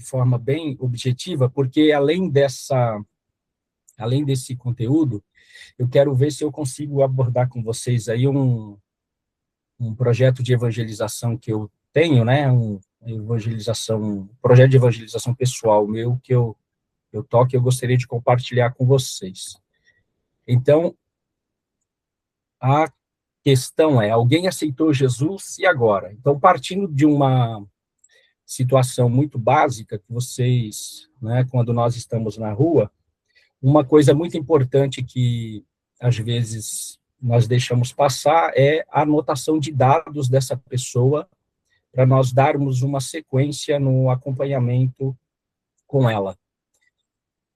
de forma bem objetiva, porque além desse conteúdo, eu quero ver se eu consigo abordar com vocês aí um projeto de evangelização que eu tenho, né? Um projeto de evangelização pessoal meu que eu toco e eu gostaria de compartilhar com vocês. Então, a questão é, alguém aceitou Jesus e agora? Então, partindo de uma situação muito básica que vocês, né, quando nós estamos na rua, uma coisa muito importante que, às vezes, nós deixamos passar é a anotação de dados dessa pessoa para nós darmos uma sequência no acompanhamento com ela.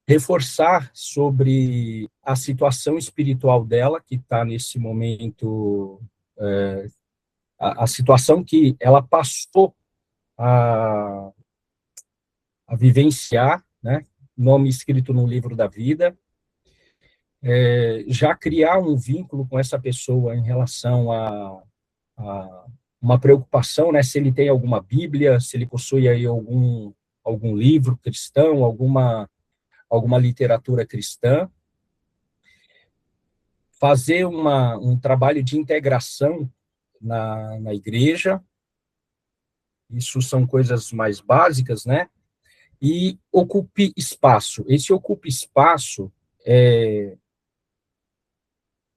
Reforçar sobre a situação espiritual dela, que está nesse momento, a situação que ela passou a vivenciar, né? Nome escrito no livro da vida, já criar um vínculo com essa pessoa em relação a uma preocupação, né? Se ele tem alguma Bíblia, se ele possui aí algum livro cristão, alguma literatura cristã, fazer um trabalho de integração na igreja, isso são coisas mais básicas, né? E ocupe espaço. Esse ocupe espaço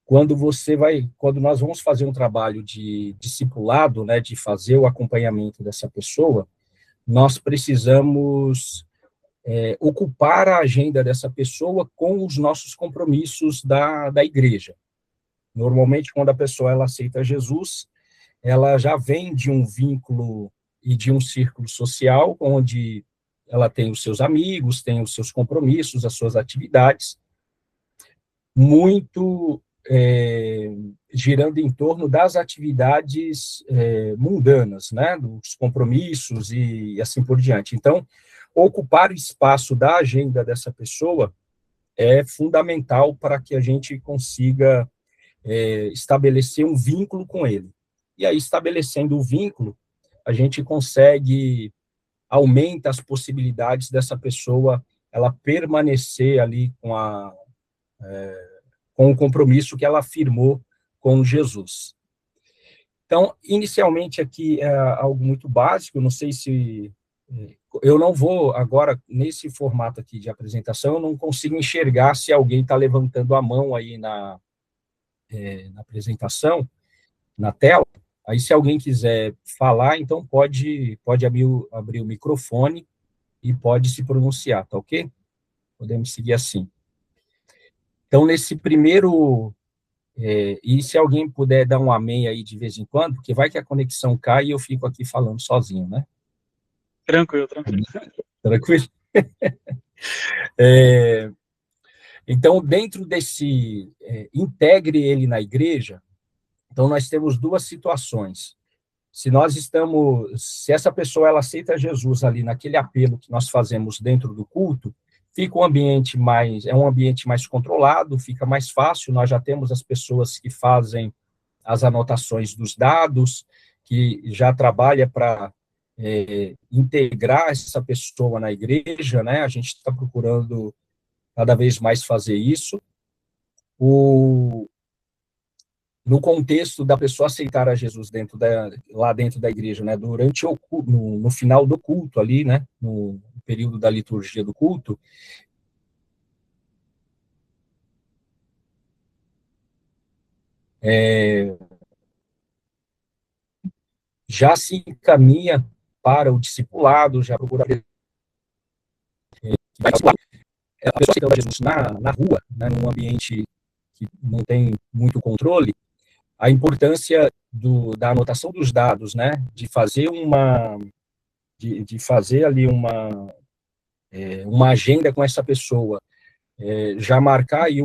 quando nós vamos fazer um trabalho de discipulado, né, de fazer o acompanhamento dessa pessoa, nós precisamos ocupar a agenda dessa pessoa com os nossos compromissos da igreja. Normalmente, quando a pessoa ela aceita Jesus, ela já vem de um vínculo e de um círculo social, onde ela tem os seus amigos, tem os seus compromissos, as suas atividades, muito girando em torno das atividades mundanas, né, dos compromissos e assim por diante. Então, ocupar o espaço da agenda dessa pessoa é fundamental para que a gente consiga estabelecer um vínculo com ele. E aí, estabelecendo o vínculo, a gente aumenta as possibilidades dessa pessoa ela permanecer ali com o compromisso que ela firmou com Jesus. Então, inicialmente aqui é algo muito básico, não sei se... Eu não vou agora, nesse formato aqui de apresentação, eu não consigo enxergar se alguém está levantando a mão aí na apresentação, na tela. Aí, se alguém quiser falar, então pode abrir o microfone e pode se pronunciar, tá ok? Podemos seguir assim. Então, nesse primeiro... e se alguém puder dar um amém aí de vez em quando, porque vai que a conexão cai e eu fico aqui falando sozinho, né? Tranquilo. Tranquilo? Então, dentro desse integre ele na igreja, então nós temos duas situações. Se essa pessoa ela aceita Jesus ali naquele apelo que nós fazemos dentro do culto, fica um ambiente mais controlado, fica mais fácil, nós já temos as pessoas que fazem as anotações dos dados, que já trabalha para integrar essa pessoa na igreja, né? A gente está procurando cada vez mais fazer isso. No contexto da pessoa aceitar a Jesus lá dentro da igreja, né? Durante no final do culto ali, né? No período da liturgia do culto, já se encaminha para o discipulado, já procura a pessoa aceita Jesus na rua, né, num ambiente que não tem muito controle, a importância da anotação dos dados, né, de fazer ali uma agenda com essa pessoa, já marcar aí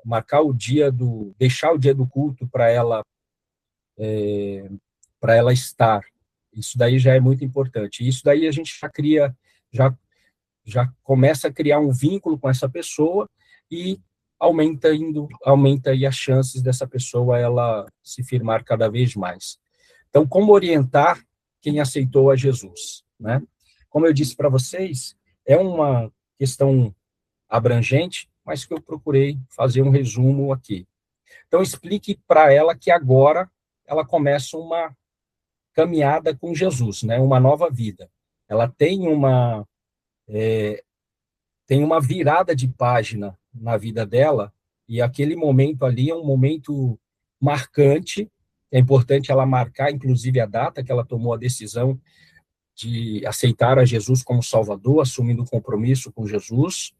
marcar o dia deixar o dia do culto para ela estar. Isso daí já é muito importante. Isso daí a gente já começa a criar um vínculo com essa pessoa e aumenta aí as chances dessa pessoa ela se firmar cada vez mais. Então, como orientar quem aceitou a Jesus, né? como eu disse para vocês, é uma questão abrangente, mas que eu procurei fazer um resumo aqui. Então, explique para ela que agora ela começa uma caminhada com Jesus, né? Uma nova vida. Ela tem uma virada de página na vida dela, e aquele momento ali é um momento marcante. É importante ela marcar, inclusive, a data que ela tomou a decisão de aceitar a Jesus como Salvador, assumindo o compromisso com Jesus,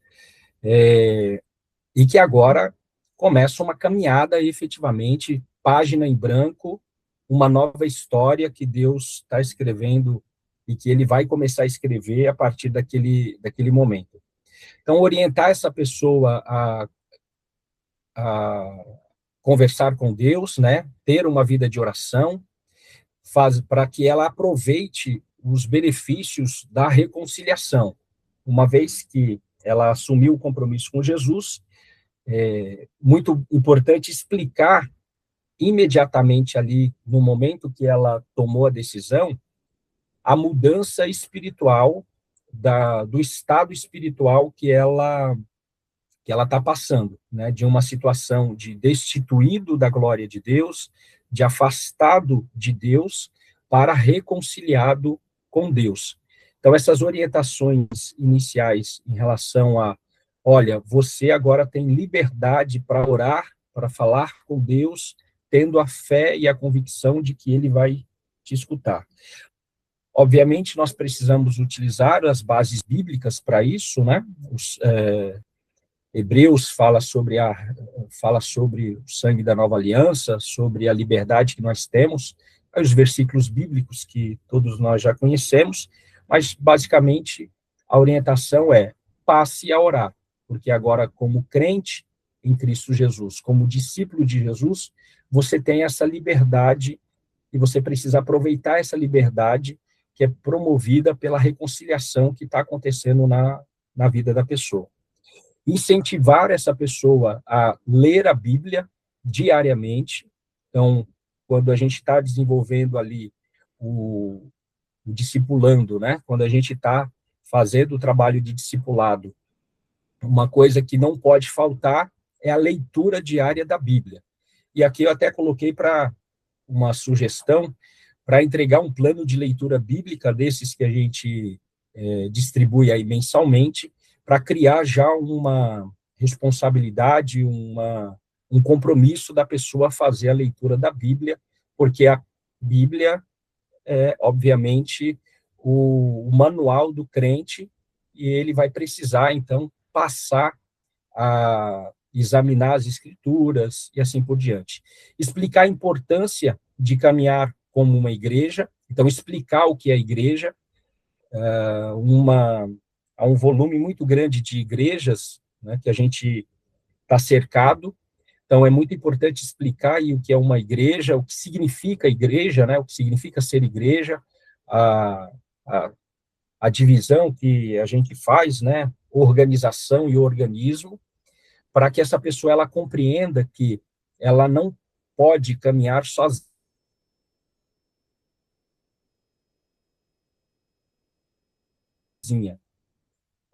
e que agora começa uma caminhada, efetivamente, página em branco, uma nova história que Deus está escrevendo e que ele vai começar a escrever a partir daquele momento. Então, orientar essa pessoa a conversar com Deus, né, ter uma vida de oração, para que ela aproveite os benefícios da reconciliação. Uma vez que ela assumiu o compromisso com Jesus, é muito importante explicar imediatamente ali, no momento que ela tomou a decisão, a mudança espiritual, do estado espiritual que ela está passando, né, de uma situação de destituído da glória de Deus, de afastado de Deus, para reconciliado com Deus. Então, essas orientações iniciais em relação a, olha, você agora tem liberdade para orar, para falar com Deus, tendo a fé e a convicção de que Ele vai te escutar. Obviamente, nós precisamos utilizar as bases bíblicas para isso, né? Hebreus fala sobre o sangue da nova aliança, sobre a liberdade que nós temos, aí os versículos bíblicos que todos nós já conhecemos, mas basicamente a orientação é: passe a orar, porque agora, como crente em Cristo Jesus, como discípulo de Jesus, você tem essa liberdade e você precisa aproveitar essa liberdade que é promovida pela reconciliação que está acontecendo na vida da pessoa. Incentivar essa pessoa a ler a Bíblia diariamente. Então, quando a gente está desenvolvendo ali o discipulando, né? Quando a gente está fazendo o trabalho de discipulado, uma coisa que não pode faltar é a leitura diária da Bíblia. E aqui eu até coloquei para uma sugestão para entregar um plano de leitura bíblica desses que a gente distribui aí mensalmente, para criar já uma responsabilidade, um compromisso da pessoa a fazer a leitura da Bíblia, porque a Bíblia é, obviamente, o manual do crente, e ele vai precisar, então, passar a examinar as escrituras e assim por diante. Explicar a importância de caminhar como uma igreja, então, explicar o que é a igreja. Há um volume muito grande de igrejas, né, que a gente está cercado, então é muito importante explicar aí o que é uma igreja, o que significa igreja, né, o que significa ser igreja, a, a, a divisão que a gente faz, né, organização e organismo, para que essa pessoa ela compreenda que ela não pode caminhar sozinha.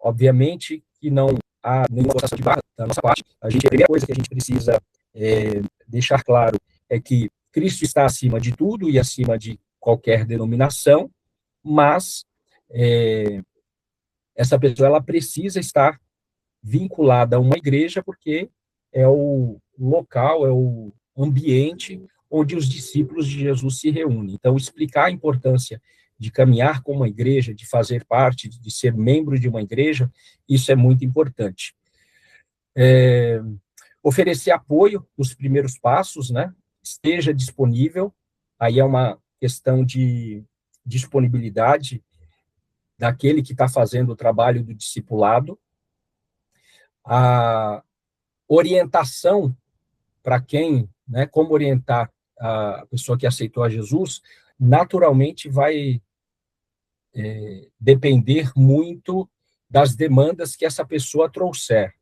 Obviamente que não há nenhuma forçação de barra da nossa parte. A primeira coisa que a gente precisa deixar claro é que Cristo está acima de tudo e acima de qualquer denominação, mas essa pessoa ela precisa estar vinculada a uma igreja, porque é o local, é o ambiente onde os discípulos de Jesus se reúnem. Então, explicar a importância de caminhar com uma igreja, de fazer parte, de ser membro de uma igreja, isso é muito importante. Oferecer apoio nos primeiros passos, né? Esteja disponível, aí é uma questão de disponibilidade daquele que está fazendo o trabalho do discipulado. A orientação para quem, né, como orientar a pessoa que aceitou a Jesus, naturalmente vai depender muito das demandas que essa pessoa trouxer,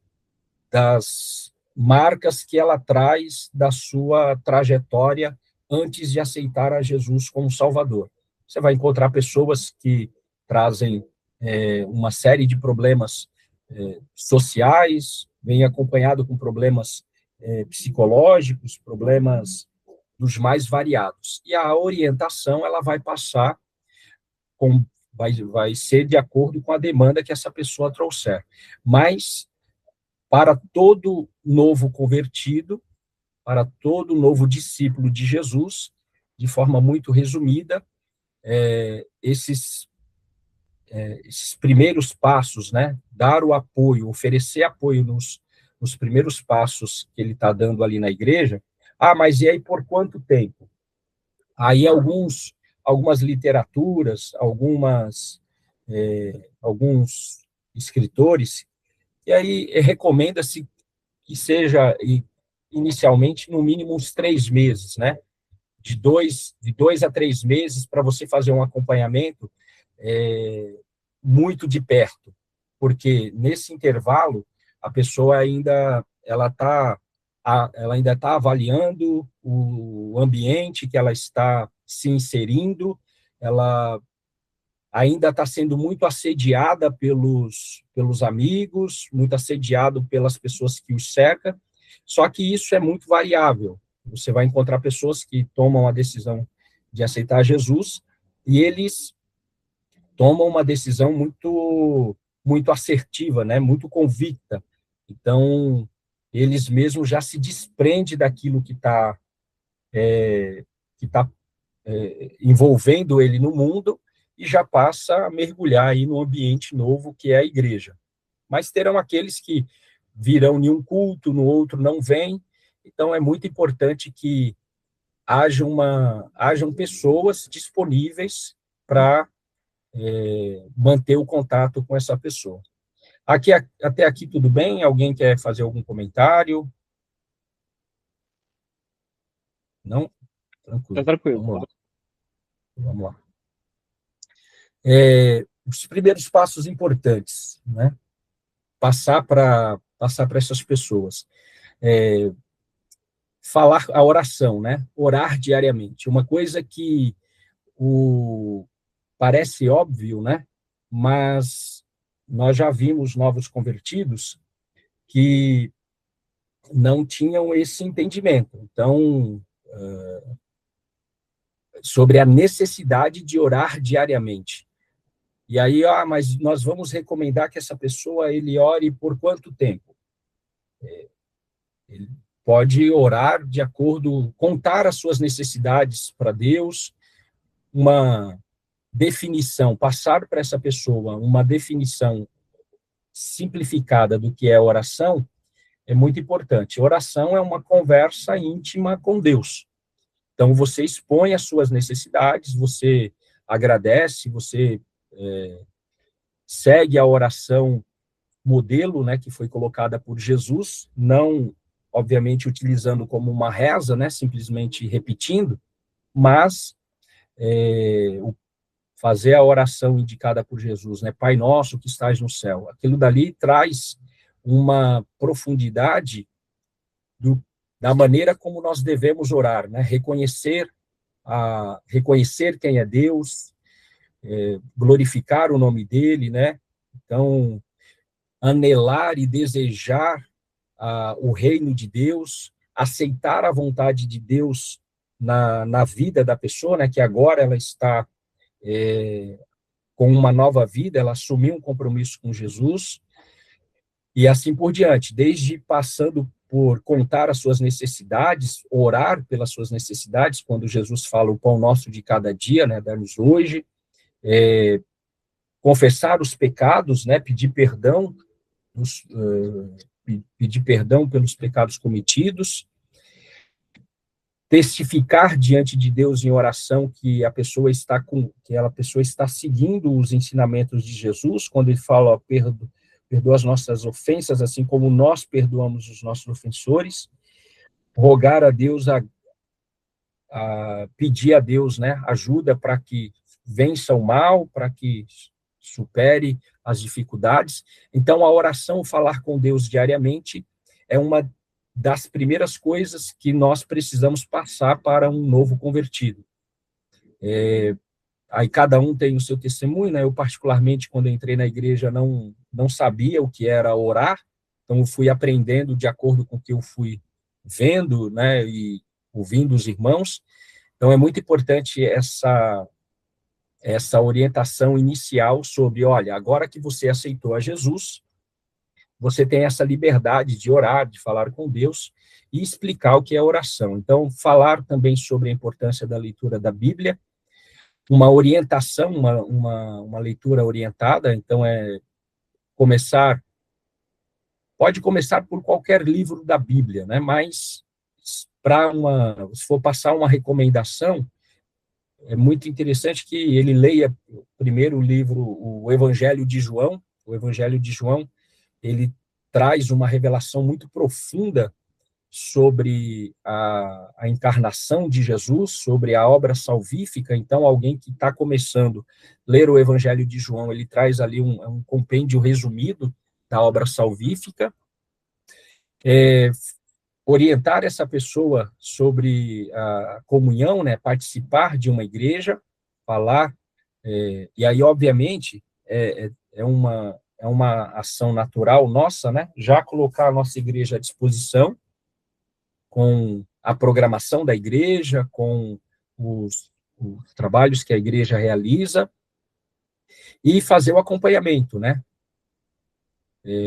das marcas que ela traz da sua trajetória antes de aceitar a Jesus como Salvador. Você vai encontrar pessoas que trazem uma série de problemas sociais, vem acompanhado com problemas psicológicos, problemas dos mais variados. E a orientação, ela vai passar vai ser de acordo com a demanda que essa pessoa trouxer. Mas, para todo novo convertido, para todo novo discípulo de Jesus, de forma muito resumida, esses primeiros passos, né, dar o apoio, oferecer apoio nos primeiros passos que ele está dando ali na igreja. Mas e aí por quanto tempo? Aí algumas literaturas, alguns escritores, e aí recomenda-se que seja inicialmente no mínimo uns 3 meses, né? De dois a 3 meses para você fazer um acompanhamento muito de perto, porque nesse intervalo a pessoa ela ainda está avaliando o ambiente que ela está se inserindo, ela ainda está sendo muito assediada pelos amigos, muito assediado pelas pessoas que os cercam, só que isso é muito variável. Você vai encontrar pessoas que tomam a decisão de aceitar Jesus e eles tomam uma decisão muito assertiva, né, muito convicta. Então, eles mesmos já se desprendem daquilo que está envolvendo ele no mundo e já passa a mergulhar aí no ambiente novo que é a igreja. Mas terão aqueles que virão em um culto, no outro não vêm. Então, é muito importante que hajam pessoas disponíveis para manter o contato com essa pessoa. Até aqui tudo bem? Alguém quer fazer algum comentário? Não? Tá Tranquilo. tranquilo. Vamos lá. Os primeiros passos importantes, né? Passar para essas pessoas. Falar a oração, né? Orar diariamente. Uma coisa que parece óbvio, né? Mas nós já vimos novos convertidos que não tinham esse entendimento. Então, sobre a necessidade de orar diariamente. E aí, mas nós vamos recomendar que essa pessoa, ele ore por quanto tempo? Ele pode orar de acordo, contar as suas necessidades para Deus, uma definição, passar para essa pessoa uma definição simplificada do que é oração, é muito importante. Oração é uma conversa íntima com Deus. Então, você expõe as suas necessidades, você agradece, você segue a oração modelo, né, que foi colocada por Jesus, não, obviamente, utilizando como uma reza, né, simplesmente repetindo, mas fazer a oração indicada por Jesus, né, Pai Nosso que estás no céu. Aquilo dali traz uma profundidade da maneira como nós devemos orar, né, reconhecer quem é Deus, glorificar o nome dele, né, então, anelar e desejar o reino de Deus, aceitar a vontade de Deus na vida da pessoa, né, que agora ela está com uma nova vida, ela assumiu um compromisso com Jesus, e assim por diante, desde passando por contar as suas necessidades, orar pelas suas necessidades, quando Jesus fala o pão nosso de cada dia, né, dá-nos hoje, confessar os pecados, né, pedir perdão pelos pecados cometidos, testificar diante de Deus em oração que a pessoa está seguindo os ensinamentos de Jesus, quando ele fala, ó, perdoa as nossas ofensas, assim como nós perdoamos os nossos ofensores, rogar a Deus, pedir a Deus, né, ajuda para que vença o mal, para que supere as dificuldades. Então, a oração, falar com Deus diariamente, é uma das primeiras coisas que nós precisamos passar para um novo convertido. Aí cada um tem o seu testemunho, né? Eu, particularmente, quando entrei na igreja, não sabia o que era orar, então eu fui aprendendo de acordo com o que eu fui vendo, né, e ouvindo os irmãos. Então é muito importante essa orientação inicial sobre, olha, agora que você aceitou a Jesus, você tem essa liberdade de orar, de falar com Deus e explicar o que é oração. Então, falar também sobre a importância da leitura da Bíblia, uma orientação, uma leitura orientada, então começar, pode começar por qualquer livro da Bíblia, né, mas se for passar uma recomendação, é muito interessante que ele leia primeiro o livro, o Evangelho de João. O Evangelho de João, ele traz uma revelação muito profunda sobre a encarnação de Jesus, sobre a obra salvífica. Então, alguém que está começando a ler o Evangelho de João, ele traz ali um compêndio resumido da obra salvífica. Orientar essa pessoa sobre a comunhão, né, participar de uma igreja, falar, e aí, obviamente, é uma ação natural nossa, né, já colocar a nossa igreja à disposição, com a programação da igreja, com os trabalhos que a igreja realiza, e fazer o acompanhamento, né,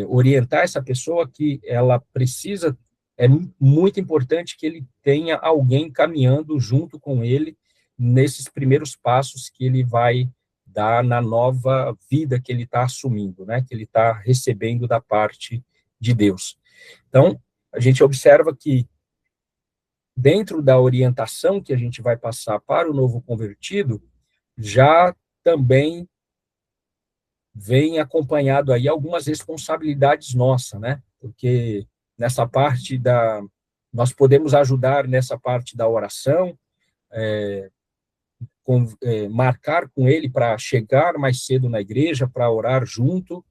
orientar essa pessoa que ela precisa, é muito importante que ele tenha alguém caminhando junto com ele nesses primeiros passos que ele vai dar na nova vida que ele está assumindo, né, que ele está recebendo da parte de Deus. Então, a gente observa que dentro da orientação que a gente vai passar para o novo convertido, já também vem acompanhado aí algumas responsabilidades nossas, né? Porque nessa parte nós podemos ajudar nessa parte da oração, marcar com ele para chegar mais cedo na igreja, para orar junto,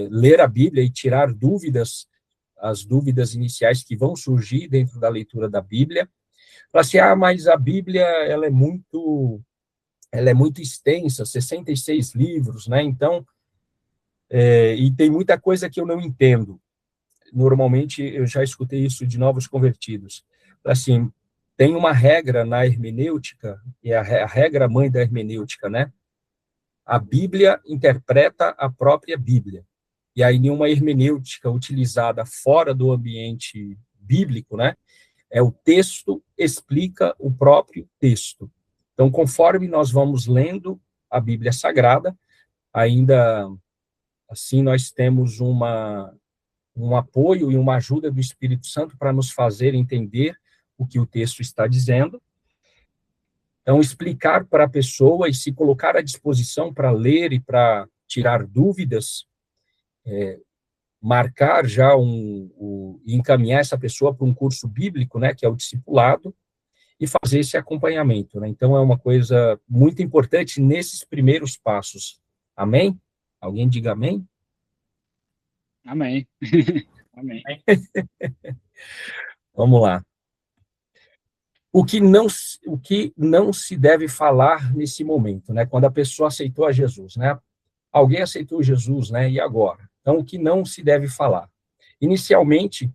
ler a Bíblia e tirar dúvidas, as dúvidas iniciais que vão surgir dentro da leitura da Bíblia. Fala assim, mas a Bíblia ela é muito extensa, 66 livros, né? Então, e tem muita coisa que eu não entendo. Normalmente, eu já escutei isso de novos convertidos. Assim, tem uma regra na hermenêutica, e é a regra mãe da hermenêutica, né? A Bíblia interpreta a própria Bíblia. E aí, nenhuma hermenêutica utilizada fora do ambiente bíblico, né? O texto explica o próprio texto. Então, conforme nós vamos lendo a Bíblia Sagrada, ainda assim nós temos um apoio e uma ajuda do Espírito Santo para nos fazer entender o que o texto está dizendo. Então, explicar para a pessoa e se colocar à disposição para ler e para tirar dúvidas, marcar já e encaminhar essa pessoa para um curso bíblico, né, que é o discipulado, e fazer esse acompanhamento, né? Então, é uma coisa muito importante nesses primeiros passos. Amém? Alguém diga amém? Amém. Amém. Vamos lá. O que não se deve falar nesse momento, né? Quando a pessoa aceitou a Jesus, né? Alguém aceitou Jesus, né? E agora? Então, o que não se deve falar? Inicialmente,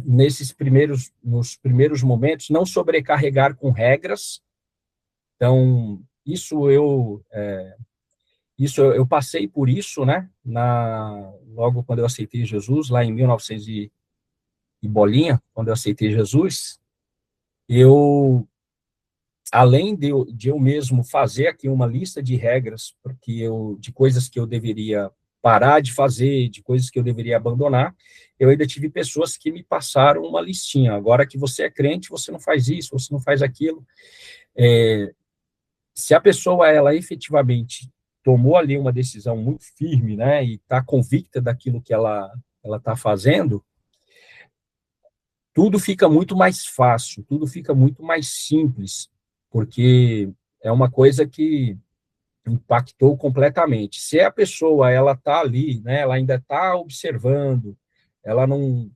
nos primeiros momentos, não sobrecarregar com regras. Então, eu passei por isso, né? Logo quando eu aceitei Jesus, lá em 1900 e bolinha, quando eu aceitei Jesus, além de eu mesmo fazer aqui uma lista de regras, de coisas que eu deveria parar de fazer, de coisas que eu deveria abandonar, eu ainda tive pessoas que me passaram uma listinha. Agora que você é crente, você não faz isso, você não faz aquilo. Se a pessoa, ela efetivamente tomou ali uma decisão muito firme, né, e está convicta daquilo que ela está fazendo, tudo fica muito mais fácil, tudo fica muito mais simples, porque é uma coisa que impactou completamente. Se a pessoa, ela está ali, né, ela ainda está observando, ela não,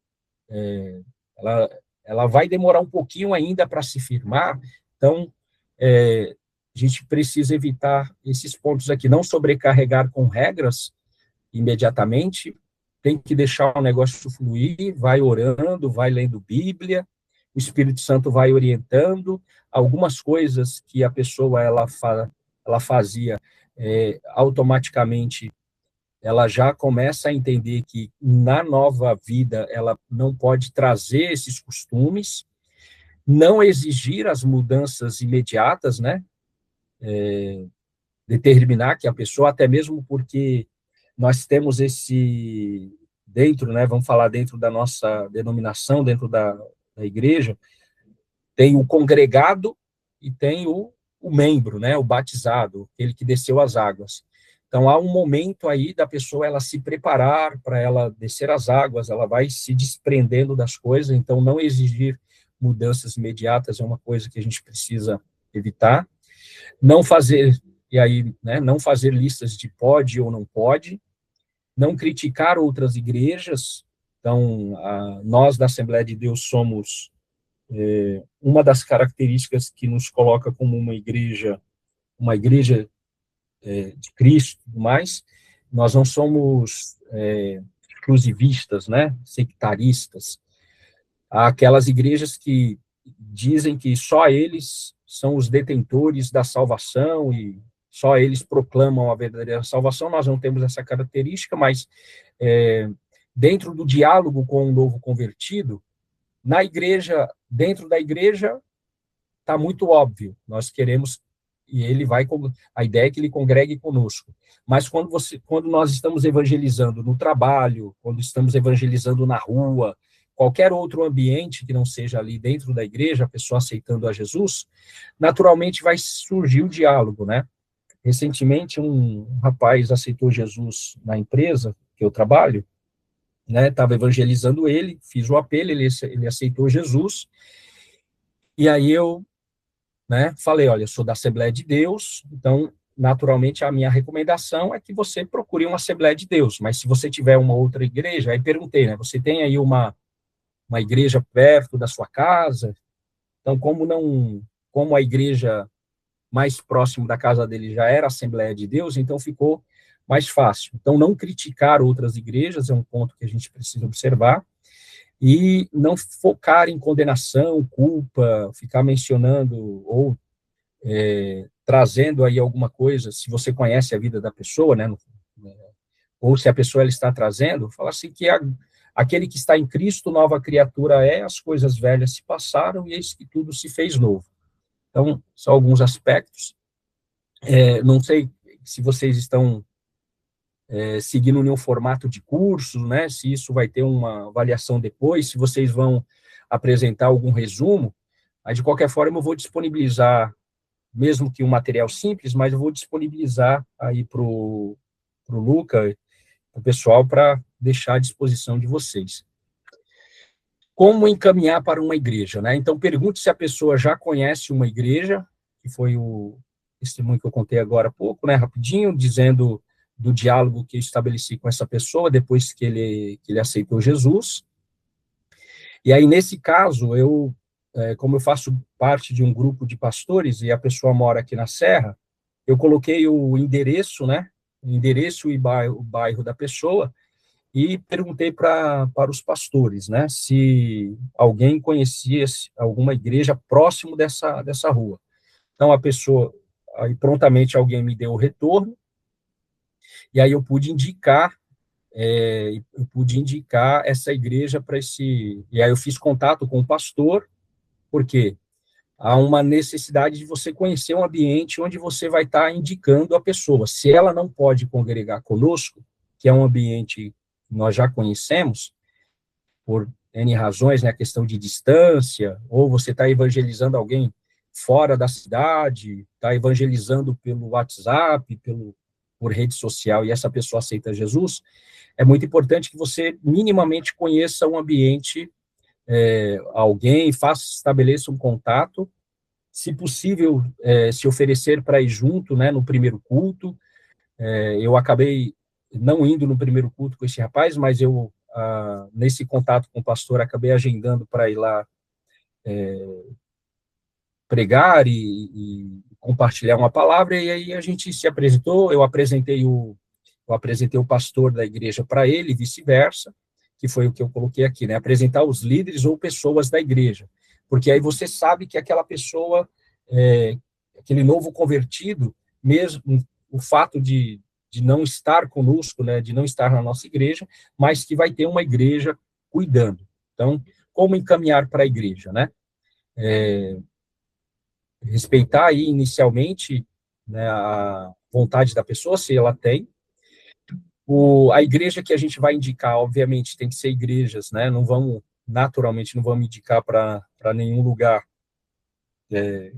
ela vai demorar um pouquinho ainda para se firmar, então, a gente precisa evitar esses pontos aqui, não sobrecarregar com regras imediatamente, tem que deixar o negócio fluir, vai orando, vai lendo Bíblia, o Espírito Santo vai orientando, algumas coisas que a pessoa ela fazia automaticamente, ela já começa a entender que na nova vida ela não pode trazer esses costumes, não exigir as mudanças imediatas, né? Determinar que a pessoa, até mesmo porque nós temos esse dentro, né? Vamos falar dentro da nossa denominação, dentro da igreja, tem o congregado e tem o membro, né? O batizado, aquele que desceu as águas. Então, há um momento aí da pessoa ela se preparar para ela descer as águas, ela vai se desprendendo das coisas, então não exigir mudanças imediatas é uma coisa que a gente precisa evitar. Não fazer, e aí, né, não fazer listas de pode ou não pode, não criticar outras igrejas. Então, nós da Assembleia de Deus somos uma das características que nos coloca como uma igreja de Cristo e tudo mais, nós não somos exclusivistas, né, sectaristas. Há aquelas igrejas que dizem que só eles são os detentores da salvação e só eles proclamam a verdadeira salvação. Nós não temos essa característica, mas dentro do diálogo com o novo convertido, na igreja, dentro da igreja, está muito óbvio. Nós queremos e ele vai, a ideia é que ele congregue conosco. Mas quando nós estamos evangelizando no trabalho, quando estamos evangelizando na rua, qualquer outro ambiente que não seja ali dentro da igreja, a pessoa aceitando a Jesus, naturalmente vai surgir o diálogo, né? Recentemente, um rapaz aceitou Jesus na empresa que eu trabalho, né? Estava evangelizando ele, fiz o apelo, ele aceitou Jesus, e aí eu, né, falei, olha, eu sou da Assembleia de Deus, então, naturalmente, a minha recomendação é que você procure uma Assembleia de Deus, mas se você tiver uma outra igreja, aí perguntei, né, você tem aí uma igreja perto da sua casa? Então, como a igreja mais próximo da casa dele já era a Assembleia de Deus, então ficou mais fácil. Então, não criticar outras igrejas é um ponto que a gente precisa observar, e não focar em condenação, culpa, ficar mencionando ou trazendo aí alguma coisa, se você conhece a vida da pessoa, né, ou se a pessoa ela está trazendo, fala assim que aquele que está em Cristo, nova criatura é, as coisas velhas se passaram e eis que tudo se fez novo. Então, são alguns aspectos. Não sei se vocês estão seguindo nenhum formato de curso, né, se isso vai ter uma avaliação depois, se vocês vão apresentar algum resumo, mas de qualquer forma eu vou disponibilizar, mesmo que um material simples, mas eu vou disponibilizar aí para o Luca, o pessoal, para deixar à disposição de vocês. Como encaminhar para uma igreja, né? Então, pergunte se a pessoa já conhece uma igreja, que foi o testemunho que eu contei agora há pouco, né, rapidinho, dizendo do diálogo que eu estabeleci com essa pessoa depois que ele aceitou Jesus. E aí, nesse caso, como eu faço parte de um grupo de pastores e a pessoa mora aqui na Serra, eu coloquei o endereço, né, o endereço e o bairro da pessoa, e perguntei para os pastores, né, se alguém conhecia alguma igreja próximo dessa rua. Então, a pessoa, aí prontamente alguém me deu o retorno, e aí eu pude indicar essa igreja para e aí eu fiz contato com o pastor, porque há uma necessidade de você conhecer um ambiente onde você vai estar indicando a pessoa. Se ela não pode congregar conosco, que é um ambiente que nós já conhecemos, por N razões, né, a questão de distância, ou você está evangelizando alguém fora da cidade, está evangelizando pelo WhatsApp, por rede social, e essa pessoa aceita Jesus, é muito importante que você minimamente conheça o ambiente, alguém, estabeleça um contato, se possível, se oferecer para ir junto, né, no primeiro culto. Eu acabei não indo no primeiro culto com esse rapaz, mas nesse contato com o pastor, acabei agendando para ir lá pregar e compartilhar uma palavra, e aí a gente se apresentou, eu apresentei o pastor da igreja para ele, e vice-versa, que foi o que eu coloquei aqui, né? Apresentar os líderes ou pessoas da igreja, porque aí você sabe que aquela pessoa, aquele novo convertido, mesmo o fato de não estar conosco, né, de não estar na nossa igreja, mas que vai ter uma igreja cuidando. Então, como encaminhar para a igreja, né? Respeitar aí inicialmente, né, a vontade da pessoa, se ela tem. A igreja que a gente vai indicar, obviamente, tem que ser igrejas, né? Naturalmente, não vamos indicar para nenhum lugar que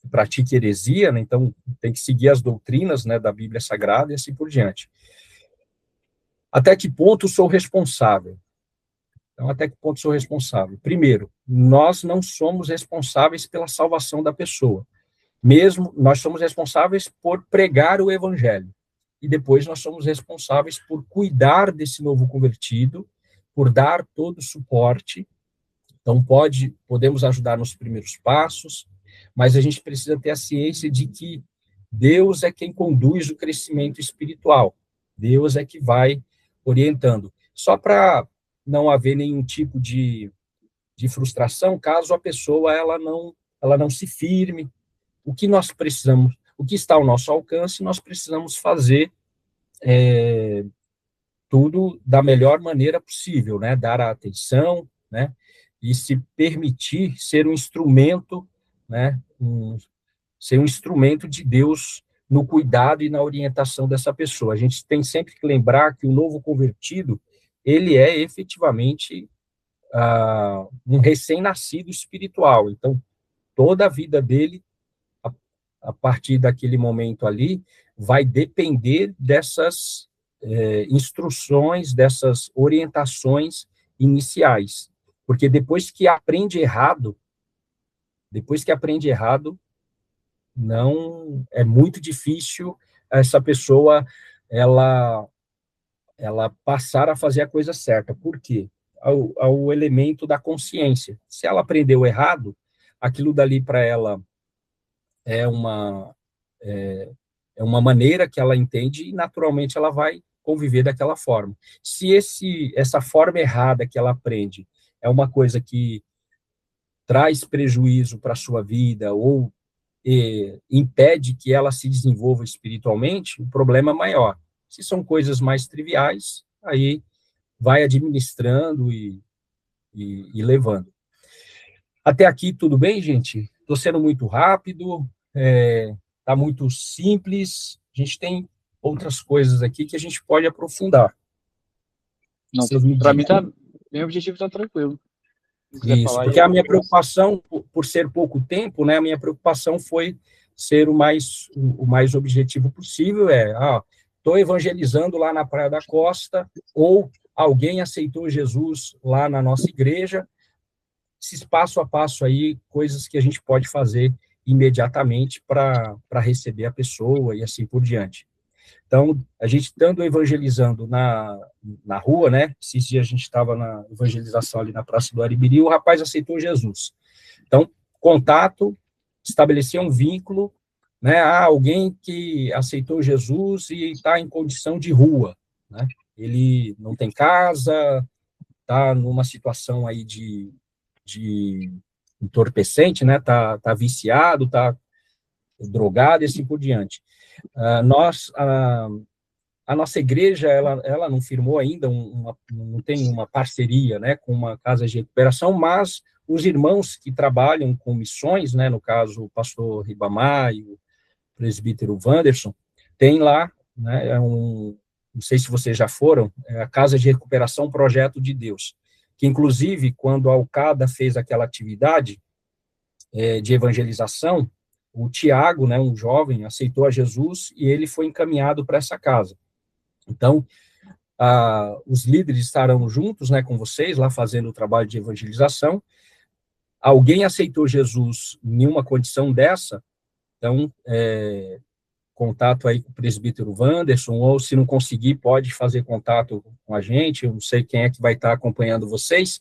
pratique heresia, né? Então tem que seguir as doutrinas, né, da Bíblia Sagrada e assim por diante. Até que ponto sou responsável? Então, até que ponto sou responsável? Primeiro, nós não somos responsáveis pela salvação da pessoa. Mesmo, nós somos responsáveis por pregar o evangelho. E depois nós somos responsáveis por cuidar desse novo convertido, por dar todo o suporte. Então, podemos ajudar nos primeiros passos, mas a gente precisa ter a ciência de que Deus é quem conduz o crescimento espiritual. Deus é que vai orientando. Só para não haver nenhum tipo de frustração, caso a pessoa ela não se firme, o que nós precisamos, o que está ao nosso alcance, nós precisamos fazer tudo da melhor maneira possível, né? Dar a atenção, né? E se permitir ser um instrumento, né? Ser um instrumento de Deus no cuidado e na orientação dessa pessoa. A gente tem sempre que lembrar que o novo convertido, ele é efetivamente um recém-nascido espiritual. Então, toda a vida dele, a partir daquele momento ali, vai depender dessas instruções, dessas orientações iniciais. Porque depois que aprende errado, não é muito difícil essa pessoa ela passar a fazer a coisa certa. Por quê? Ao elemento da consciência. Se ela aprendeu errado, aquilo dali para ela é uma maneira que ela entende e naturalmente ela vai conviver daquela forma. Se essa forma errada que ela aprende é uma coisa que traz prejuízo para a sua vida ou impede que ela se desenvolva espiritualmente, o problema é maior. Se são coisas mais triviais, aí vai administrando e levando. Até aqui tudo bem, gente? Estou sendo muito rápido, está muito simples. A gente tem outras coisas aqui que a gente pode aprofundar. Para mim tá, meu objetivo está tranquilo. Isso, porque a minha preocupação, por ser pouco tempo, né, a minha preocupação foi ser o mais objetivo possível, estou evangelizando lá na Praia da Costa, ou alguém aceitou Jesus lá na nossa igreja, esses passo a passo aí, coisas que a gente pode fazer imediatamente para receber a pessoa e assim por diante. Então, a gente estando evangelizando na rua, né? Esses dias a gente estava na evangelização ali na Praça do Aribiri, o rapaz aceitou Jesus. Então, contato, estabelecer um vínculo, né? Alguém que aceitou Jesus e está em condição de rua, né? Ele não tem casa, está numa situação aí de entorpecente, né? Tá viciado, tá drogado e assim por diante. A nossa igreja, ela não firmou ainda, não tem uma parceria, né, com uma casa de recuperação, mas os irmãos que trabalham com missões, né, no caso, o pastor Ribamar e o presbítero Wanderson, tem lá, né, não sei se vocês já foram, a Casa de Recuperação Projeto de Deus, que, inclusive, quando a Alcada fez aquela atividade de evangelização, o Tiago, né, um jovem, aceitou a Jesus e ele foi encaminhado para essa casa. Então, os líderes estarão juntos, né, com vocês, lá fazendo o trabalho de evangelização. Alguém aceitou Jesus em uma condição dessa, então, contato aí com o presbítero Wanderson, ou se não conseguir, pode fazer contato com a gente, eu não sei quem é que vai estar acompanhando vocês,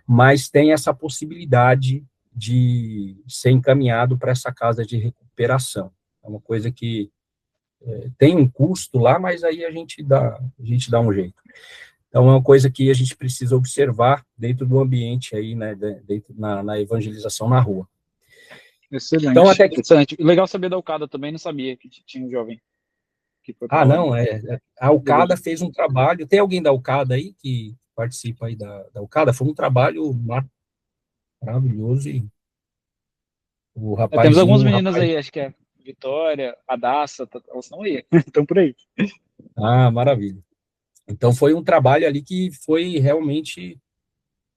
mas tem essa possibilidade de ser encaminhado para essa casa de recuperação. É uma coisa que tem um custo lá, mas aí a gente dá um jeito. Então, é uma coisa que a gente precisa observar dentro do ambiente aí, né, dentro, na evangelização na rua. Excelente, então, até que... excelente. Legal saber da Alcada também, não sabia que tinha um jovem que foi para não, a Alcada fez um trabalho, tem alguém da Alcada aí que participa aí da Alcada? Foi um trabalho maravilhoso e o rapaz... temos algumas meninas aí, acho que é Vitória, Adassa, elas estão aí, estão por aí. Maravilha. Então, foi um trabalho ali que foi realmente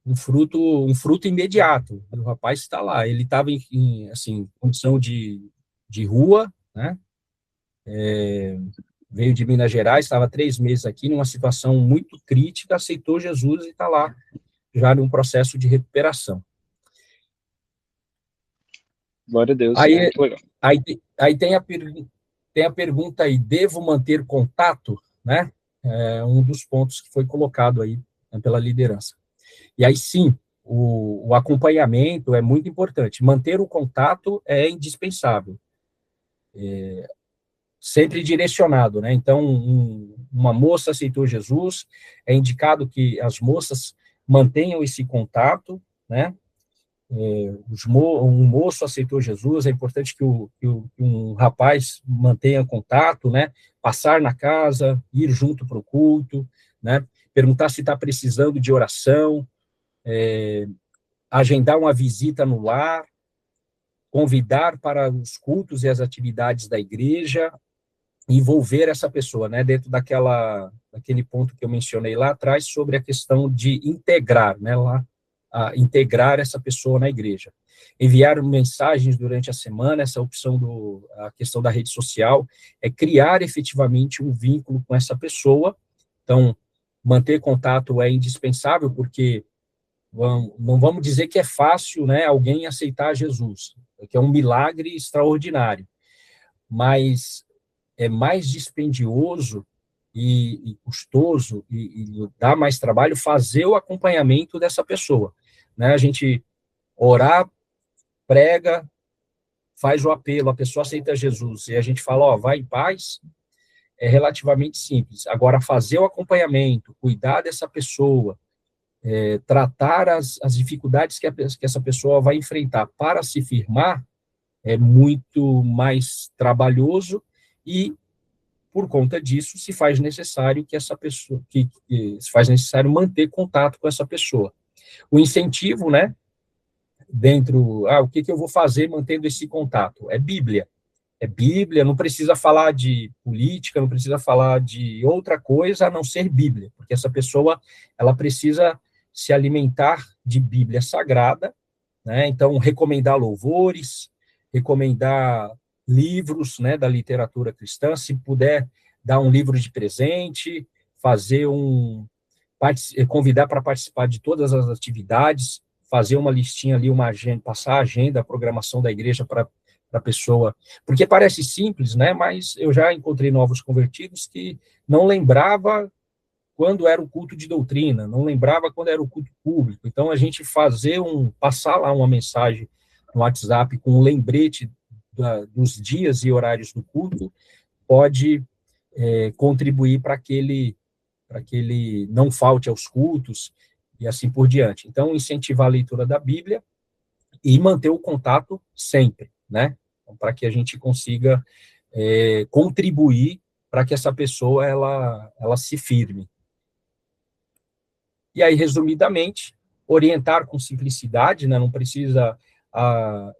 um fruto imediato. O rapaz está lá, ele estava em assim, condição de rua, né? Veio de Minas Gerais, estava 3 meses aqui, numa situação muito crítica, aceitou Jesus e está lá, já num processo de recuperação. Glória a Deus. Aí tem a pergunta aí, devo manter contato, né? Um dos pontos que foi colocado aí, né, pela liderança. E aí, sim, o acompanhamento é muito importante. Manter o contato é indispensável. Sempre direcionado, né? Então, uma moça aceitou Jesus, é indicado que as moças mantenham esse contato, né? Um moço aceitou Jesus, é importante que um rapaz mantenha contato, né? Passar na casa, ir junto para o culto, né? Perguntar se está precisando de oração, agendar uma visita no lar, convidar para os cultos e as atividades da igreja, envolver essa pessoa, né, dentro daquele ponto que eu mencionei lá atrás, sobre a questão de integrar, né, integrar essa pessoa na igreja. Enviar mensagens durante a semana, essa opção a questão da rede social, é criar efetivamente um vínculo com essa pessoa. Então, manter contato é indispensável, porque não vamos dizer que é fácil, né, alguém aceitar Jesus, que é um milagre extraordinário, mas é mais dispendioso e custoso e dá mais trabalho fazer o acompanhamento dessa pessoa, né? A gente orar, prega, faz o apelo, a pessoa aceita Jesus e a gente fala, ó, vai em paz, é relativamente simples. Agora, fazer o acompanhamento, cuidar dessa pessoa, tratar as dificuldades que essa pessoa vai enfrentar para se firmar, é muito mais trabalhoso e, por conta disso, se faz necessário que essa pessoa, se faz necessário manter contato com essa pessoa. O incentivo, né, o que eu vou fazer mantendo esse contato? É Bíblia, não precisa falar de política, não precisa falar de outra coisa a não ser Bíblia, porque essa pessoa, ela precisa se alimentar de Bíblia Sagrada, né? Então, recomendar louvores, recomendar livros, né, da literatura cristã, se puder dar um livro de presente, convidar para participar de todas as atividades, fazer uma listinha ali, uma agenda, passar a agenda, a programação da igreja para a pessoa, porque parece simples, né, mas eu já encontrei novos convertidos que não lembrava quando era o culto de doutrina, não lembrava quando era o culto público. Então, a gente passar lá uma mensagem no WhatsApp com um lembrete dos dias e horários do culto, pode contribuir para que ele não falte aos cultos e assim por diante. Então, incentivar a leitura da Bíblia e manter o contato sempre, né? Então, para que a gente consiga contribuir para que essa pessoa ela se firme. E aí, resumidamente, orientar com simplicidade, né? Não precisa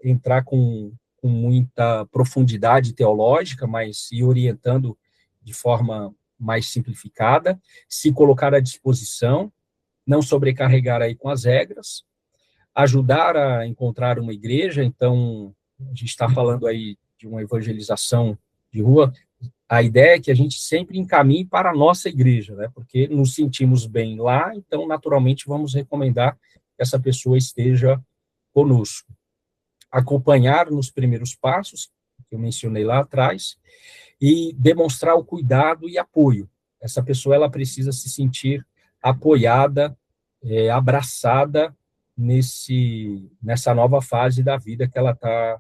entrar com muita profundidade teológica, mas ir orientando de forma mais simplificada, se colocar à disposição, não sobrecarregar aí com as regras, ajudar a encontrar uma igreja. Então, a gente está falando aí de uma evangelização de rua, a ideia é que a gente sempre encaminhe para a nossa igreja, né? Porque nos sentimos bem lá, então, naturalmente, vamos recomendar que essa pessoa esteja conosco. Acompanhar nos primeiros passos, que eu mencionei lá atrás, e demonstrar o cuidado e apoio. Essa pessoa, ela precisa se sentir apoiada, abraçada nessa nova fase da vida que ela está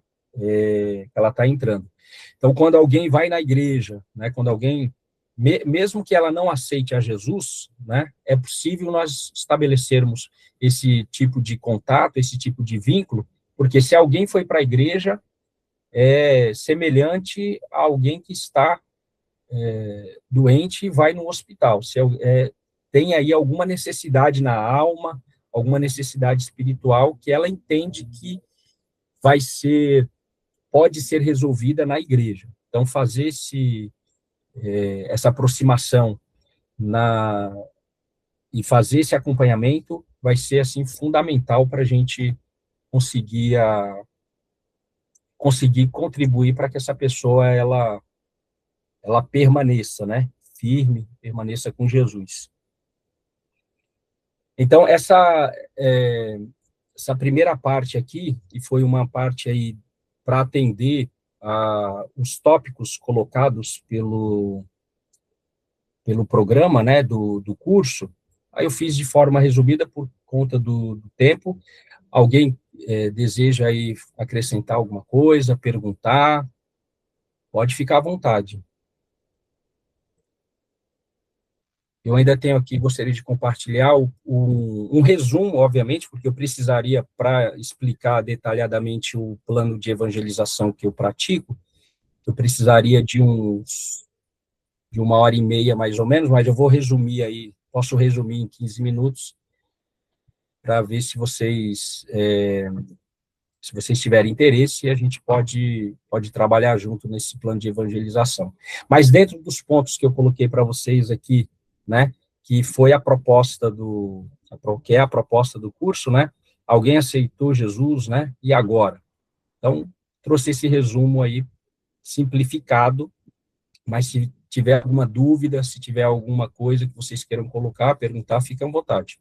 entrando. Então, quando alguém vai na igreja, né, quando alguém, mesmo que ela não aceite a Jesus, né, é possível nós estabelecermos esse tipo de contato, esse tipo de vínculo, porque se alguém foi para a igreja, é semelhante a alguém que está doente e vai no hospital. Se tem aí alguma necessidade na alma, alguma necessidade espiritual que ela entende que pode ser resolvida na igreja. Então, fazer essa aproximação e fazer esse acompanhamento vai ser, assim, fundamental para a gente conseguir contribuir para que essa pessoa, ela permaneça, né, firme, permaneça com Jesus. Então, essa primeira parte aqui, que foi uma parte aí para atender os tópicos colocados pelo programa, né, do curso, aí eu fiz de forma resumida por conta do tempo. Alguém deseja aí acrescentar alguma coisa, perguntar? Pode ficar à vontade. Eu ainda tenho aqui, gostaria de compartilhar um resumo, obviamente, porque eu precisaria, para explicar detalhadamente o plano de evangelização que eu pratico, eu precisaria de 1h30, mais ou menos, mas eu vou resumir aí, posso resumir em 15 minutos, para ver se vocês tiverem interesse, a gente pode trabalhar junto nesse plano de evangelização. Mas dentro dos pontos que eu coloquei para vocês aqui, né, que foi a proposta do curso, né, alguém aceitou Jesus, né, e agora? Então, trouxe esse resumo aí, simplificado, mas se tiver alguma dúvida, se tiver alguma coisa que vocês queiram colocar, perguntar, fiquem à vontade.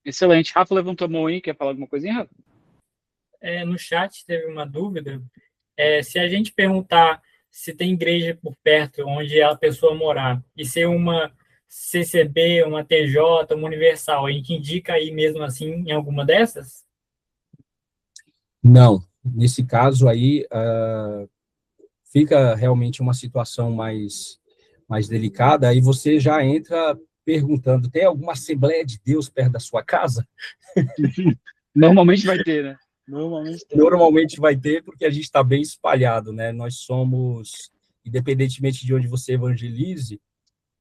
Excelente. Rafa levantou a mão aí, quer falar alguma coisinha, Rafa? No chat teve uma dúvida. Se a gente perguntar se tem igreja por perto onde a pessoa morar, e ser uma CCB, uma TJ, uma Universal, a gente indica aí mesmo assim em alguma dessas? Não. Nesse caso aí, fica realmente uma situação mais delicada, aí você já entra perguntando, tem alguma Assembleia de Deus perto da sua casa? Normalmente vai ter, né? Normalmente vai ter, porque a gente está bem espalhado, né? Nós somos, independentemente de onde você evangelize,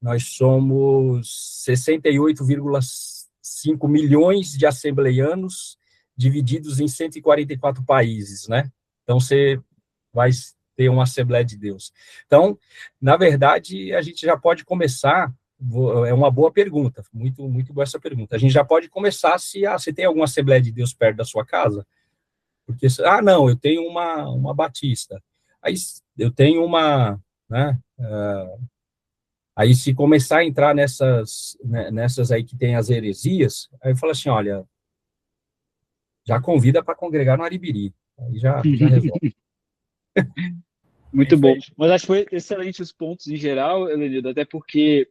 nós somos 68,5 milhões de assembleianos divididos em 144 países, né? Então, você vai ter uma Assembleia de Deus. Então, na verdade, a gente já pode começar, é uma boa pergunta, muito, muito boa essa pergunta. A gente já pode começar se tem alguma Assembleia de Deus perto da sua casa, porque, não, eu tenho uma batista, aí eu tenho uma, né, aí se começar a entrar nessas aí que tem as heresias, aí eu falo assim, olha, já convida para congregar no Aribiri, aí já resolve. Muito bom. Mas acho que foi excelente os pontos em geral, Helenido, até porque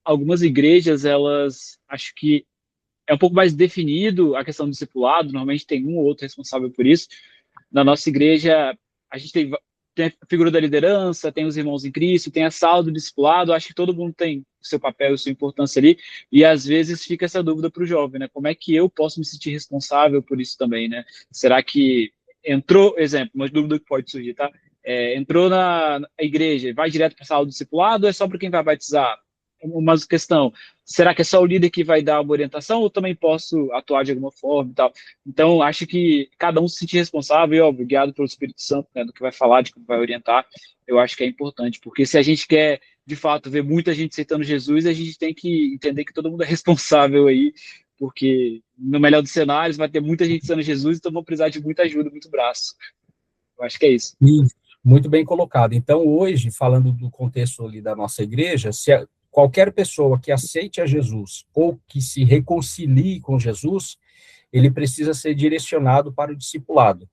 algumas igrejas, elas, acho que é um pouco mais definido a questão do discipulado, normalmente tem um ou outro responsável por isso. Na nossa igreja, a gente tem a figura da liderança, tem os irmãos em Cristo, tem a sala do discipulado, acho que todo mundo tem o seu papel e sua importância ali, e às vezes fica essa dúvida para o jovem, né? Como é que eu posso me sentir responsável por isso também, né? Será que entrou, exemplo, uma dúvida que pode surgir, tá? Entrou na igreja, vai direto para a sala do discipulado ou é só para quem vai batizar? Uma questão, será que é só o líder que vai dar uma orientação ou também posso atuar de alguma forma e tal? Então, acho que cada um se sentir responsável e, óbvio, guiado pelo Espírito Santo, né, do que vai falar, de como vai orientar, eu acho que é importante, porque se a gente quer, de fato, ver muita gente aceitando Jesus, a gente tem que entender que todo mundo é responsável aí, porque no melhor dos cenários vai ter muita gente aceitando Jesus, então vão precisar de muita ajuda, muito braço. Eu acho que é isso. Muito bem colocado. Então, hoje, falando do contexto ali da nossa igreja, qualquer pessoa que aceite a Jesus ou que se reconcilie com Jesus, ele precisa ser direcionado para o discipulado.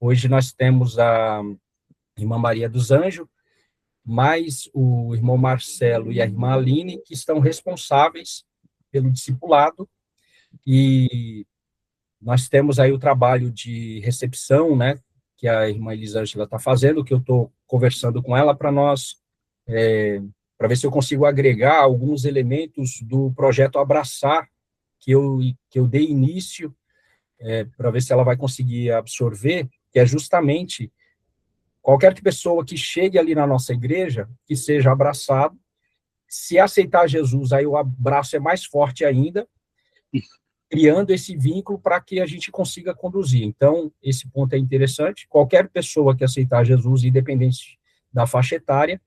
Hoje nós temos a irmã Maria dos Anjos, mais o irmão Marcelo e a irmã Aline, que estão responsáveis pelo discipulado, e nós temos aí o trabalho de recepção, né, que a irmã Elisângela está fazendo, que eu estou conversando com ela para nós, para ver se eu consigo agregar alguns elementos do projeto Abraçar, que eu dei início, para ver se ela vai conseguir absorver, que é justamente qualquer pessoa que chegue ali na nossa igreja, que seja abraçado, se aceitar Jesus, aí o abraço é mais forte ainda, criando esse vínculo para que a gente consiga conduzir. Então, esse ponto é interessante. Qualquer pessoa que aceitar Jesus, independente da faixa etária,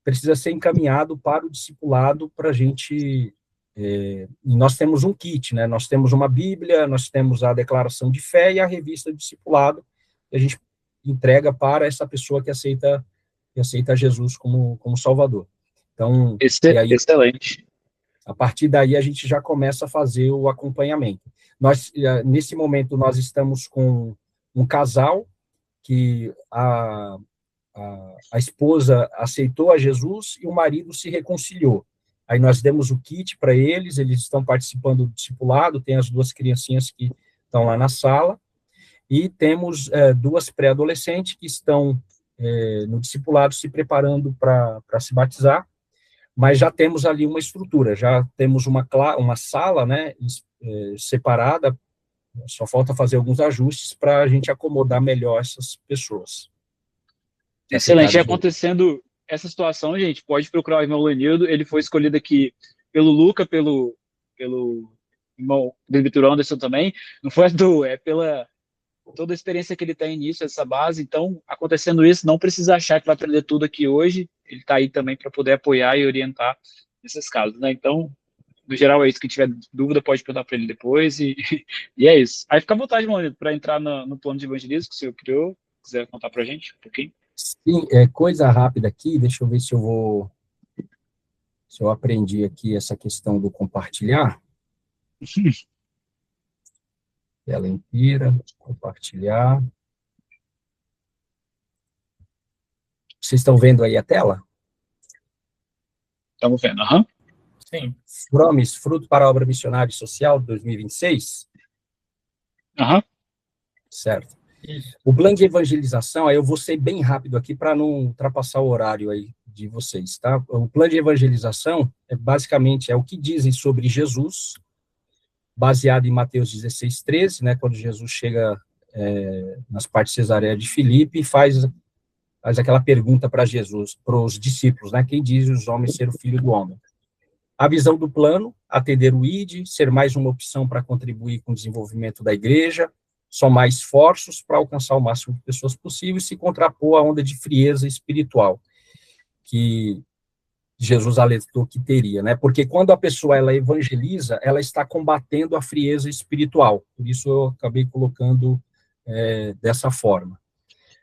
precisa ser encaminhado para o discipulado para a gente... e nós temos um kit, né? Nós temos uma Bíblia, nós temos a declaração de fé e a revista de discipulado, que a gente entrega para essa pessoa que aceita Jesus como Salvador. Então, excelente. A partir daí, a gente já começa a fazer o acompanhamento. Nesse momento, nós estamos com um casal que a esposa aceitou a Jesus e o marido se reconciliou. Aí nós demos o kit para eles estão participando do discipulado, tem as duas criancinhas que estão lá na sala, e temos duas pré-adolescentes que estão no discipulado se preparando para se batizar, mas já temos ali uma estrutura, já temos uma sala, né, separada, só falta fazer alguns ajustes para a gente acomodar melhor essas pessoas. Excelente. E acontecendo essa situação, gente, pode procurar o irmão Lenildo, ele foi escolhido aqui pelo Luca, pelo irmão Presbítero Anderson também, não foi pela toda a experiência que ele tem nisso, essa base. Então, acontecendo isso, não precisa achar que vai aprender tudo aqui hoje, ele está aí também para poder apoiar e orientar nesses casos, né? Então, no geral é isso, quem tiver dúvida pode perguntar para ele depois, e é isso. Aí fica à vontade, Maurício, para entrar no plano de evangelismo que o senhor criou, quiser contar para a gente um pouquinho. Sim, coisa rápida aqui, deixa eu ver se eu aprendi aqui essa questão do compartilhar. Tela inteira, compartilhar. Vocês estão vendo aí a tela? Estamos vendo, aham. Sim. Promis, Fruto para a Obra Missionária e Social 2026? Aham. Certo. Isso. O plano de evangelização, aí eu vou ser bem rápido aqui para não ultrapassar o horário aí de vocês, tá? O plano de evangelização basicamente o que dizem sobre Jesus, baseado em Mateus 16:13, né, quando Jesus chega nas partes de Cesareia de Filipe e faz aquela pergunta para Jesus, para os discípulos, né, quem diz os homens ser o filho do homem. A visão do plano, atender o ID, ser mais uma opção para contribuir com o desenvolvimento da igreja, somar esforços para alcançar o máximo de pessoas possível e se contrapor à onda de frieza espiritual que Jesus alertou que teria, né? Porque quando a pessoa ela evangeliza, ela está combatendo a frieza espiritual. Por isso eu acabei colocando dessa forma.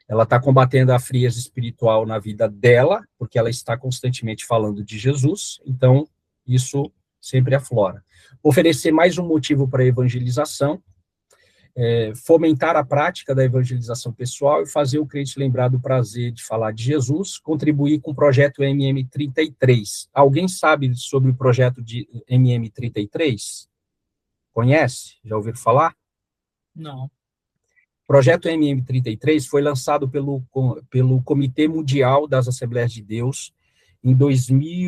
Ela está combatendo a frieza espiritual na vida dela, porque ela está constantemente falando de Jesus. Então isso sempre aflora. Oferecer mais um motivo para a evangelização, fomentar a prática da evangelização pessoal e fazer o crente lembrar do prazer de falar de Jesus, contribuir com o projeto MM33. Alguém sabe sobre o projeto de MM33? Conhece? Já ouviram falar? Não. O projeto MM33 foi lançado pelo Comitê Mundial das Assembleias de Deus em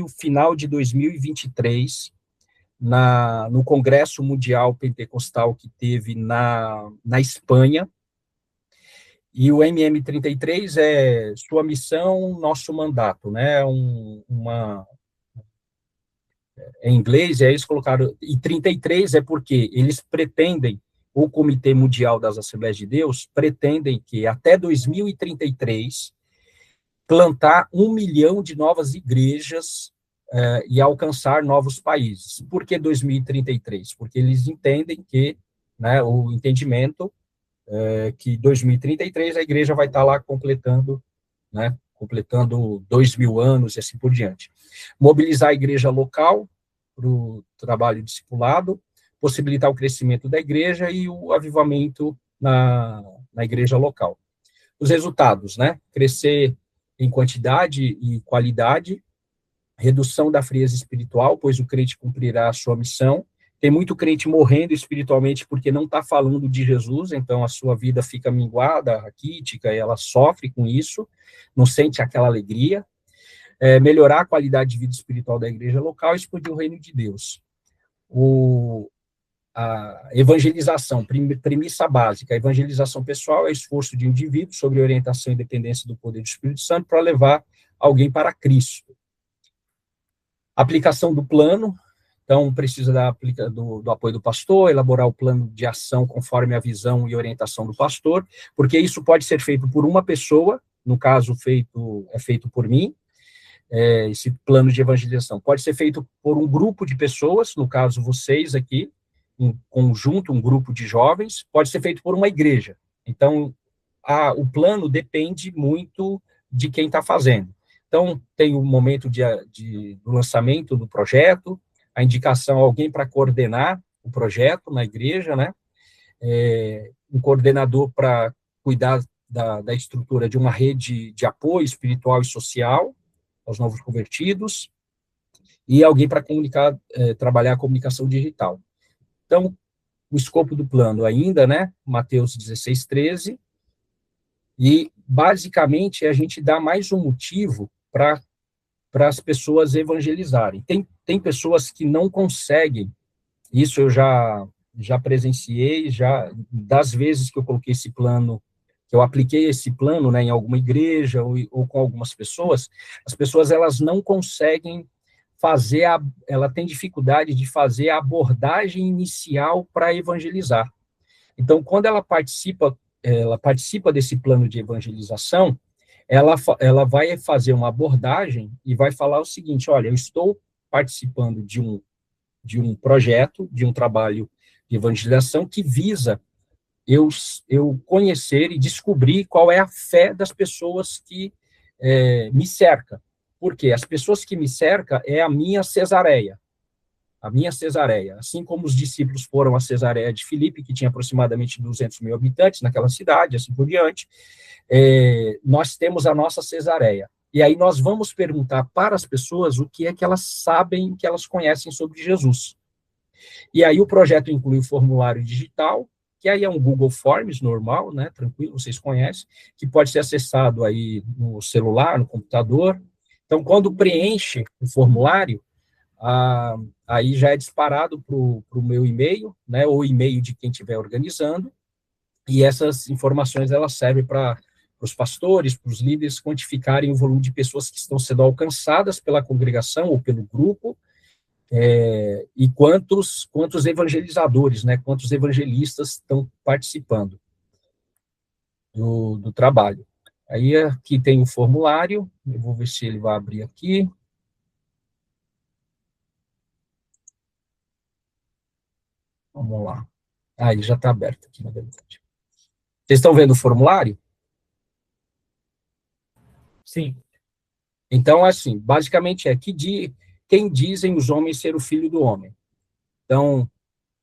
final de 2023, no Congresso Mundial Pentecostal que teve na Espanha, e o MM33 é sua missão, nosso mandato, né, em inglês, eles colocaram, e 33 é porque eles pretendem, o Comitê Mundial das Assembleias de Deus, pretendem que até 2033, plantar 1 milhão de novas igrejas e alcançar novos países. Por que 2033? Porque eles entendem que, né, o entendimento que 2033 a igreja vai estar lá completando 2.000 anos e assim por diante. Mobilizar a igreja local para o trabalho discipulado, possibilitar o crescimento da igreja e o avivamento na igreja local. Os resultados, né? Crescer em quantidade e qualidade, redução da frieza espiritual, pois o crente cumprirá a sua missão Tem muito crente morrendo espiritualmente porque não está falando de Jesus, então a sua vida fica minguada, raquítica, e ela sofre com isso, não sente aquela alegria. Melhorar a qualidade de vida espiritual da igreja local e expandir o reino de Deus. A evangelização, premissa básica, a evangelização pessoal é esforço de indivíduo sobre orientação e dependência do poder do Espírito Santo para levar alguém para Cristo. Aplicação do plano, então precisa do apoio do pastor, elaborar o plano de ação conforme a visão e orientação do pastor, porque isso pode ser feito por uma pessoa, no caso é feito por mim, esse plano de evangelização. Pode ser feito por um grupo de pessoas, no caso vocês aqui, um conjunto, um grupo de jovens, pode ser feito por uma igreja. Então, o plano depende muito de quem está fazendo. Então, tem o momento do lançamento do projeto, a indicação a alguém para coordenar o projeto na igreja, né? Um coordenador para cuidar da estrutura de uma rede de apoio espiritual e social aos novos convertidos, e alguém para trabalhar a comunicação digital. Então, o escopo do plano ainda, né, Mateus 16:13, e, basicamente, a gente dá mais um motivo para as pessoas evangelizarem. Tem pessoas que não conseguem, isso eu já presenciei, das vezes que eu coloquei esse plano, que eu apliquei esse plano, né, em alguma igreja ou com algumas pessoas, as pessoas, elas não conseguem ela tem dificuldade de fazer a abordagem inicial para evangelizar. Então, quando ela participa desse plano de evangelização, ela vai fazer uma abordagem e vai falar o seguinte: olha, eu estou participando de um projeto, de um trabalho de evangelização que visa eu conhecer e descobrir qual é a fé das pessoas que me cercam. Porque as pessoas que me cercam é a minha Cesareia. Assim como os discípulos foram a Cesareia de Filipe, que tinha aproximadamente 200 mil habitantes naquela cidade, assim por diante, nós temos a nossa Cesareia. E aí nós vamos perguntar para as pessoas o que é que elas sabem, que elas conhecem sobre Jesus. E aí o projeto inclui o formulário digital, que aí é um Google Forms normal, né, tranquilo, vocês conhecem, que pode ser acessado aí no celular, no computador. Então, quando preenche o formulário, aí já é disparado para o meu e-mail, né, ou e-mail de quem estiver organizando, e essas informações, elas servem para os pastores, para os líderes, quantificarem o volume de pessoas que estão sendo alcançadas pela congregação ou pelo grupo, e quantos evangelizadores, né, quantos evangelistas estão participando do trabalho. Aí aqui tem o formulário, eu vou ver se ele vai abrir aqui. Vamos lá. Ele já está aberto aqui, na verdade. Vocês estão vendo o formulário? Sim. Então, assim, basicamente quem dizem os homens ser o filho do homem. Então,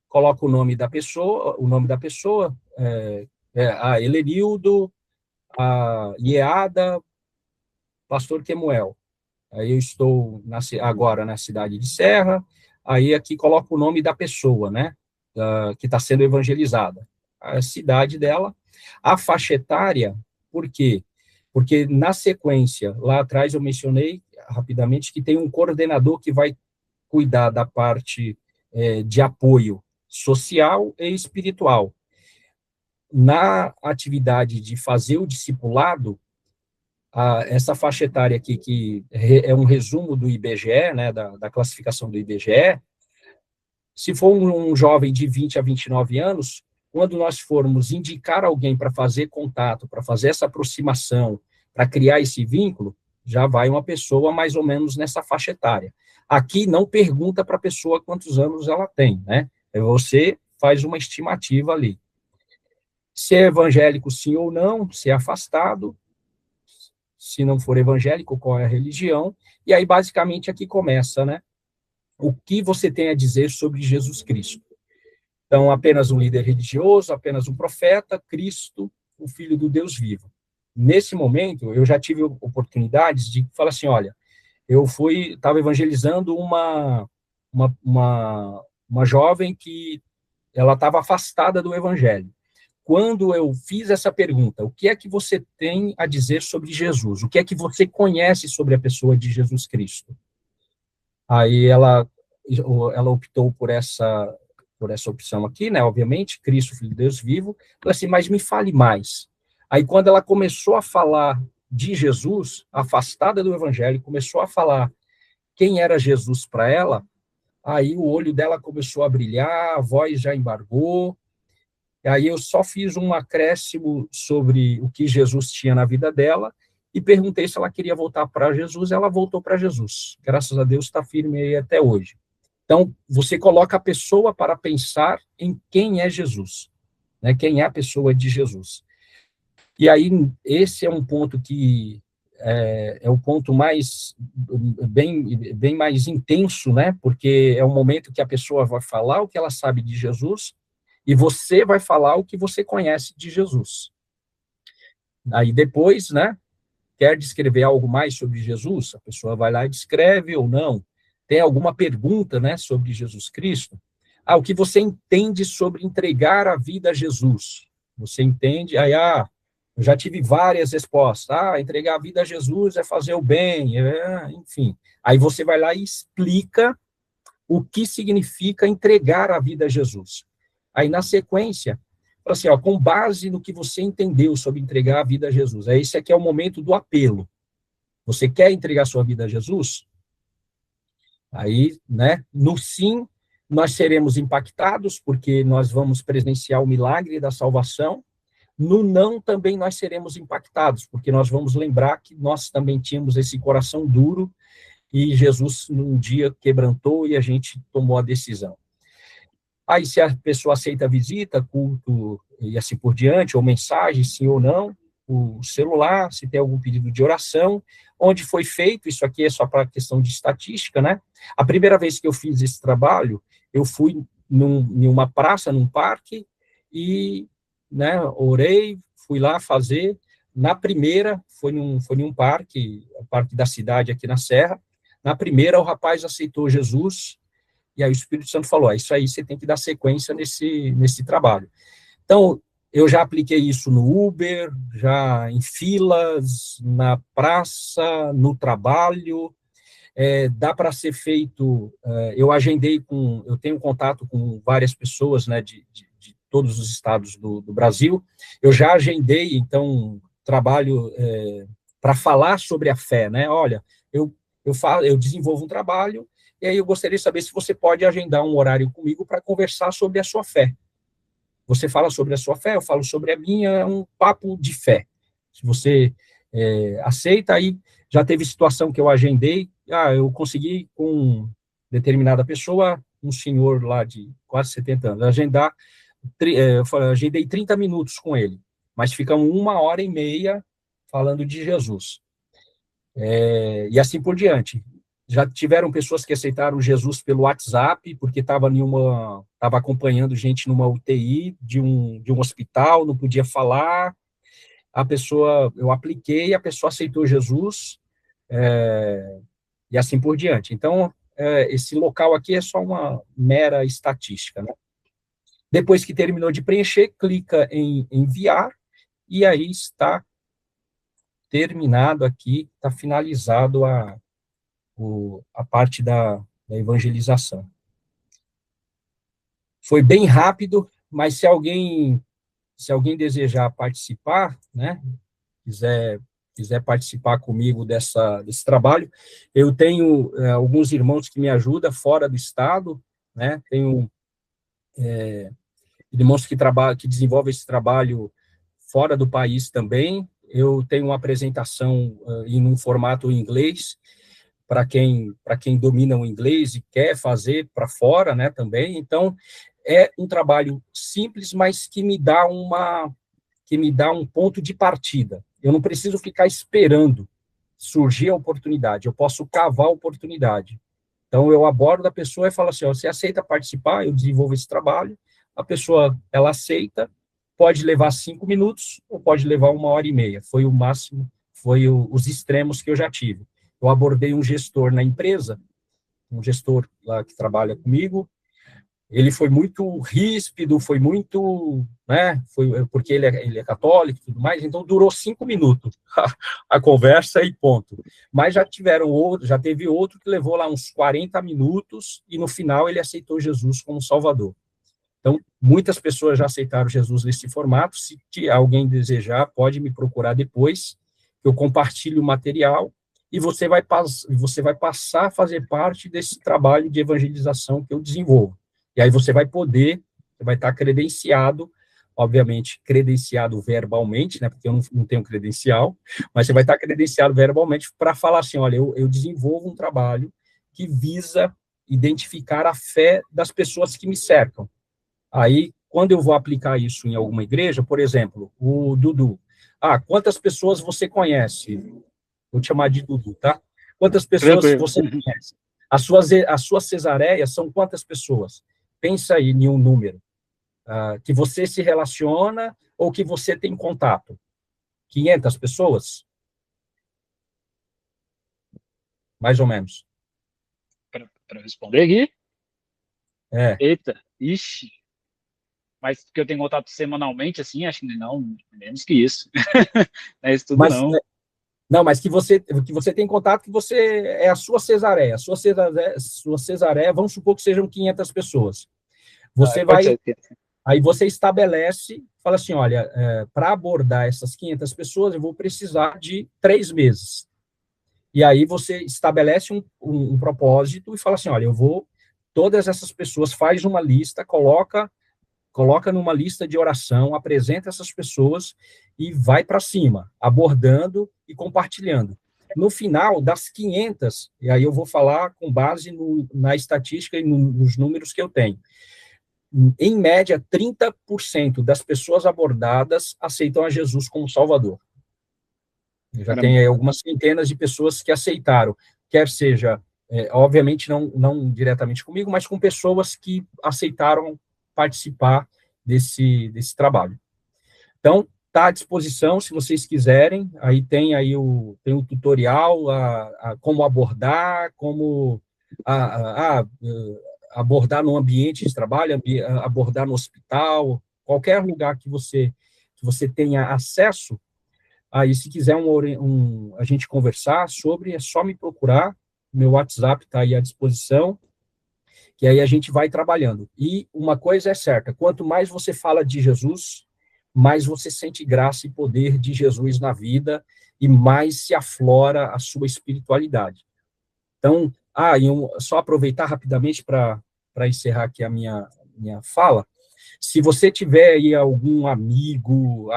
coloca o nome da pessoa, a Helenildo, a Ieada, pastor Kemuel. Aí eu estou agora na cidade de Serra, aí aqui coloca o nome da pessoa, né, que está sendo evangelizada, a cidade dela, a faixa etária. Por quê? Porque na sequência, lá atrás eu mencionei rapidamente que tem um coordenador que vai cuidar da parte de apoio social e espiritual. Na atividade de fazer o discipulado, essa faixa etária aqui, que é um resumo do IBGE, né, da classificação do IBGE, se for um jovem de 20 a 29 anos, quando nós formos indicar alguém para fazer contato, para fazer essa aproximação, para criar esse vínculo, já vai uma pessoa mais ou menos nessa faixa etária. Aqui não pergunta para a pessoa quantos anos ela tem, né? Você faz uma estimativa ali. Se é evangélico, sim ou não, se é afastado, se não for evangélico, qual é a religião, e aí basicamente aqui começa, né? O que você tem a dizer sobre Jesus Cristo? Então, apenas um líder religioso, apenas um profeta, Cristo, o Filho do Deus vivo. Nesse momento, eu já tive oportunidades de falar assim, olha, eu estava evangelizando uma jovem que ela estava afastada do evangelho. Quando eu fiz essa pergunta, o que é que você tem a dizer sobre Jesus? O que é que você conhece sobre a pessoa de Jesus Cristo? Aí ela optou por essa opção aqui, né? Obviamente, Cristo, Filho de Deus vivo. Falei assim, mas me fale mais. Aí quando ela começou a falar de Jesus, afastada do evangelho, começou a falar quem era Jesus para ela, aí o olho dela começou a brilhar, a voz já embargou. E aí eu só fiz um acréscimo sobre o que Jesus tinha na vida dela e perguntei se ela queria voltar para Jesus, ela voltou para Jesus. Graças a Deus está firme aí até hoje. Então, você coloca a pessoa para pensar em quem é Jesus, né? Quem é a pessoa de Jesus. E aí, esse é um ponto que é o ponto bem mais intenso, né? Porque é o momento que a pessoa vai falar o que ela sabe de Jesus e você vai falar o que você conhece de Jesus. Aí depois, né? Quer descrever algo mais sobre Jesus? A pessoa vai lá e descreve ou não. Tem alguma pergunta, né, sobre Jesus Cristo? O que você entende sobre entregar a vida a Jesus? Você entende? Aí, eu já tive várias respostas. Entregar a vida a Jesus é fazer o bem, enfim. Aí você vai lá e explica o que significa entregar a vida a Jesus. Aí, na sequência, assim, com base no que você entendeu sobre entregar a vida a Jesus, esse aqui é o momento do apelo. Você quer entregar sua vida a Jesus? Aí, né, no sim, nós seremos impactados, porque nós vamos presenciar o milagre da salvação. No não, também nós seremos impactados, porque nós vamos lembrar que nós também tínhamos esse coração duro, e Jesus, num dia, quebrantou e a gente tomou a decisão. Aí, se a pessoa aceita a visita, culto e assim por diante, ou mensagem, sim ou não, o celular, se tem algum pedido de oração, onde foi feito, isso aqui é só para questão de estatística, né? A primeira vez que eu fiz esse trabalho, eu fui em uma praça, num parque, e, né, orei, fui lá fazer. Na primeira, foi num parque, o parque da cidade aqui na Serra. Na primeira, o rapaz aceitou Jesus, e aí o Espírito Santo falou, isso aí você tem que dar sequência nesse trabalho. Então, eu já apliquei isso no Uber, já em filas, na praça, no trabalho. Dá para ser feito, eu tenho contato com várias pessoas, né, de todos os estados do Brasil. Eu já agendei, então, trabalho para falar sobre a fé, né? Olha, eu desenvolvo um trabalho, e aí eu gostaria de saber se você pode agendar um horário comigo para conversar sobre a sua fé. Você fala sobre a sua fé, eu falo sobre a minha, é um papo de fé. Se você aceita, aí já teve situação que eu agendei, eu consegui com determinada pessoa, um senhor lá de quase 70 anos, eu agendei 30 minutos com ele, mas ficamos 1h30 falando de Jesus. E assim por diante. Já tiveram pessoas que aceitaram Jesus pelo WhatsApp, porque estava acompanhando gente numa UTI de um hospital, não podia falar. Eu apliquei, a pessoa aceitou Jesus, e assim por diante. Então, esse local aqui é só uma mera estatística, né? Depois que terminou de preencher, clica em enviar, e aí está terminado aqui, está finalizado a parte da evangelização. Foi bem rápido, mas se alguém desejar participar, né, quiser participar comigo desse trabalho, eu tenho alguns irmãos que me ajudam fora do estado, né, tenho irmãos que desenvolvem esse trabalho fora do país também. Eu tenho uma apresentação em um formato em inglês, para quem domina o inglês e quer fazer para fora, né, também. Então, é um trabalho simples, mas que me dá um ponto de partida. Eu não preciso ficar esperando surgir a oportunidade, eu posso cavar a oportunidade. Então, eu abordo a pessoa e falo assim, você aceita participar? Eu desenvolvo esse trabalho, a pessoa, ela aceita, pode levar 5 minutos ou pode levar 1h30. Foi o máximo, os extremos que eu já tive. Eu abordei um gestor na empresa, um gestor lá que trabalha comigo, ele foi muito ríspido, foi muito, né, foi, porque ele é católico e tudo mais, então durou 5 minutos a conversa e ponto. Mas já teve outro que levou lá uns 40 minutos e no final ele aceitou Jesus como Salvador. Então, muitas pessoas já aceitaram Jesus nesse formato. Se alguém desejar, pode me procurar depois, eu compartilho o material e você vai passar a fazer parte desse trabalho de evangelização que eu desenvolvo. E aí você vai estar credenciado, obviamente, credenciado verbalmente, né, porque eu não tenho credencial, mas você vai estar credenciado verbalmente para falar assim, olha, eu desenvolvo um trabalho que visa identificar a fé das pessoas que me cercam. Aí, quando eu vou aplicar isso em alguma igreja, por exemplo, o Dudu, quantas pessoas você conhece? Vou te chamar de Dudu, tá? Quantas pessoas Tranquilo. você conhece? As suas cesareias são quantas pessoas? Pensa aí em um número. Que você se relaciona ou que você tem contato? 500 pessoas? Mais ou menos. Para responder aqui? É. Eita, ixi. Mas que eu tenho contato semanalmente, assim, acho que não, menos que isso. Não é isso tudo, Mas, não. não, mas que você tem contato, que você é a sua cesareia. Sua cesareia, vamos supor que sejam 500 pessoas. Pode ser. Aí você estabelece, fala assim, olha, para abordar essas 500 pessoas, eu vou precisar de 3 meses. E aí você estabelece um propósito e fala assim, olha, todas essas pessoas, faz uma lista, coloca numa lista de oração, apresenta essas pessoas e vai para cima, abordando e compartilhando. No final, das 500, e aí eu vou falar com base na estatística e nos números que eu tenho, em média, 30% das pessoas abordadas aceitam a Jesus como Salvador. Já tem aí algumas centenas de pessoas que aceitaram, quer seja, obviamente, não diretamente comigo, mas com pessoas que aceitaram participar desse trabalho. Então, está à disposição, se vocês quiserem, aí tem o tutorial, como abordar, como abordar no ambiente de trabalho, abordar no hospital, qualquer lugar que você tenha acesso. Aí, se quiser a gente conversar sobre, é só me procurar, meu WhatsApp está aí à disposição, que aí a gente vai trabalhando. E uma coisa é certa, quanto mais você fala de Jesus, mais você sente graça e poder de Jesus na vida e mais se aflora a sua espiritualidade. Então, só aproveitar rapidamente para encerrar aqui a minha fala, se você tiver aí algum amigo,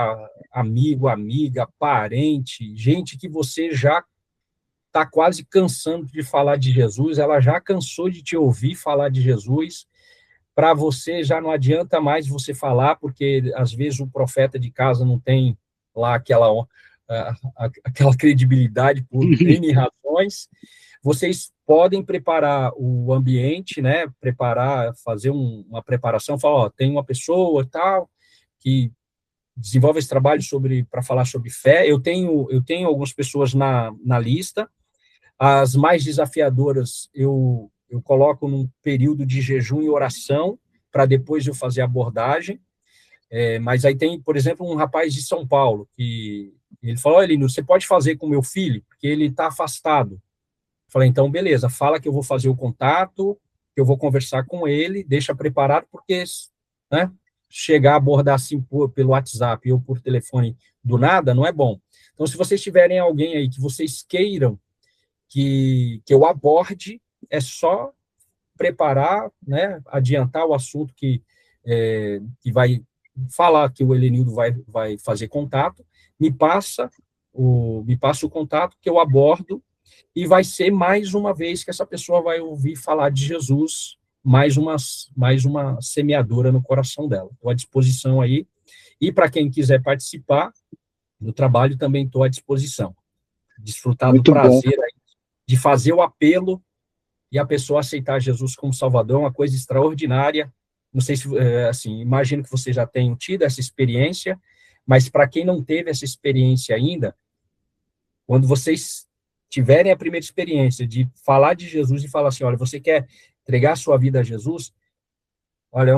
amiga, parente, gente que você já está quase cansando de falar de Jesus, ela já cansou de te ouvir falar de Jesus, para você já não adianta mais você falar, porque às vezes o profeta de casa não tem lá aquela credibilidade por N razões. Vocês podem preparar o ambiente, né? Fazer uma preparação, falar, ó, tem uma pessoa tal que desenvolve esse trabalho para falar sobre fé. Eu tenho algumas pessoas na lista. As mais desafiadoras eu coloco num período de jejum e oração para depois eu fazer a abordagem. Mas aí tem, por exemplo, um rapaz de São Paulo que ele falou, Elino, você pode fazer com meu filho, porque ele está afastado. Eu falei, então, beleza, fala que eu vou fazer o contato, que eu vou conversar com ele, deixa preparado, porque, né, chegar a abordar assim pelo WhatsApp ou por telefone do nada não é bom. Então, se vocês tiverem alguém aí que vocês queiram que eu aborde, é só preparar, né, adiantar o assunto que vai falar que o Helenildo vai fazer contato, me passa o contato que eu abordo e vai ser mais uma vez que essa pessoa vai ouvir falar de Jesus, mais uma semeadora no coração dela. Estou à disposição aí. E para quem quiser participar do trabalho, também estou à disposição. Desfrutar do prazer aí de fazer o apelo e a pessoa aceitar Jesus como Salvador, é uma coisa extraordinária. Não sei se, assim, imagino que vocês já tenham tido essa experiência, mas para quem não teve essa experiência ainda, quando vocês tiverem a primeira experiência de falar de Jesus e falar assim, olha, você quer entregar a sua vida a Jesus, Olha,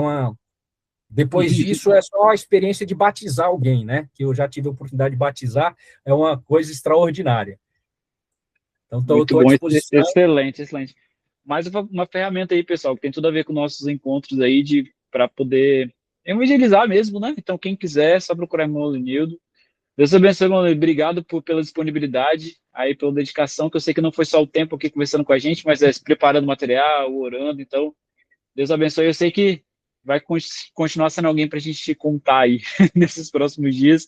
depois disso é só a experiência de batizar alguém, né? Que eu já tive a oportunidade de batizar, é uma coisa extraordinária. Então, Muito estou à bom, disposição. excelente, excelente. Mais uma ferramenta aí, pessoal, que tem tudo a ver com nossos encontros aí para poder evangelizar mesmo, né? Então, quem quiser, é só procurar o irmão Lenildo. Deus abençoe, irmão Lenildo. Obrigado pela disponibilidade, aí pela dedicação, que eu sei que não foi só o tempo aqui conversando com a gente, mas preparando material, orando. Então, Deus abençoe. Eu sei que vai continuar sendo alguém para a gente contar aí nesses próximos dias.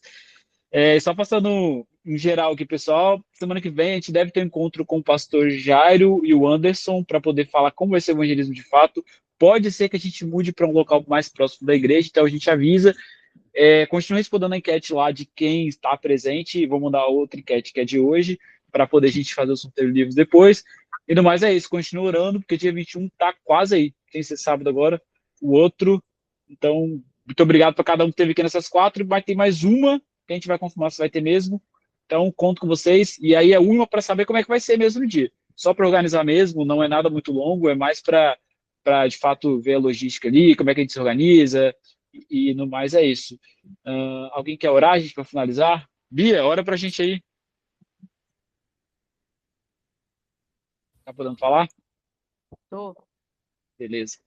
Só passando em geral aqui, pessoal, semana que vem a gente deve ter um encontro com o pastor Jairo e o Anderson para poder falar como vai ser o evangelismo de fato. Pode ser que a gente mude para um local mais próximo da igreja, então a gente avisa. Continue respondendo a enquete lá de quem está presente, vou mandar outra enquete que é de hoje, para poder a gente fazer o sorteio de livros depois. E no mais é isso, continue orando, porque dia 21 está quase aí. Tem esse sábado agora, o outro. Então, muito obrigado para cada um que esteve aqui nessas 4, mas tem mais uma que a gente vai confirmar se vai ter mesmo. Então, conto com vocês. E aí é uma para saber como é que vai ser mesmo no dia. Só para organizar mesmo, não é nada muito longo, é mais para, de fato, ver a logística ali, como é que a gente se organiza, e no mais é isso. Alguém quer orar, gente, para finalizar? Bia, ora para a gente aí. Tá podendo falar? Tô. Beleza.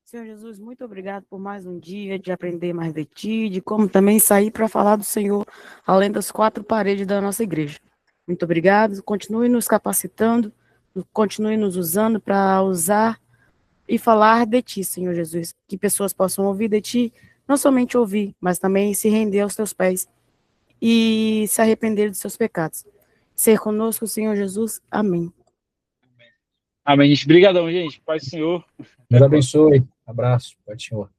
Senhor Jesus, muito obrigado por mais um dia de aprender mais de Ti, de como também sair para falar do Senhor, além das 4 paredes da nossa igreja. Muito obrigado, continue nos capacitando, continue nos usando para usar e falar de Ti, Senhor Jesus. Que pessoas possam ouvir de Ti, não somente ouvir, mas também se render aos Teus pés e se arrepender dos seus pecados. Ser conosco, Senhor Jesus. Amém. Amém, gente. Obrigadão, gente. Paz do Senhor. Até Deus a próxima. abençoe. Abraço. Pai do Senhor.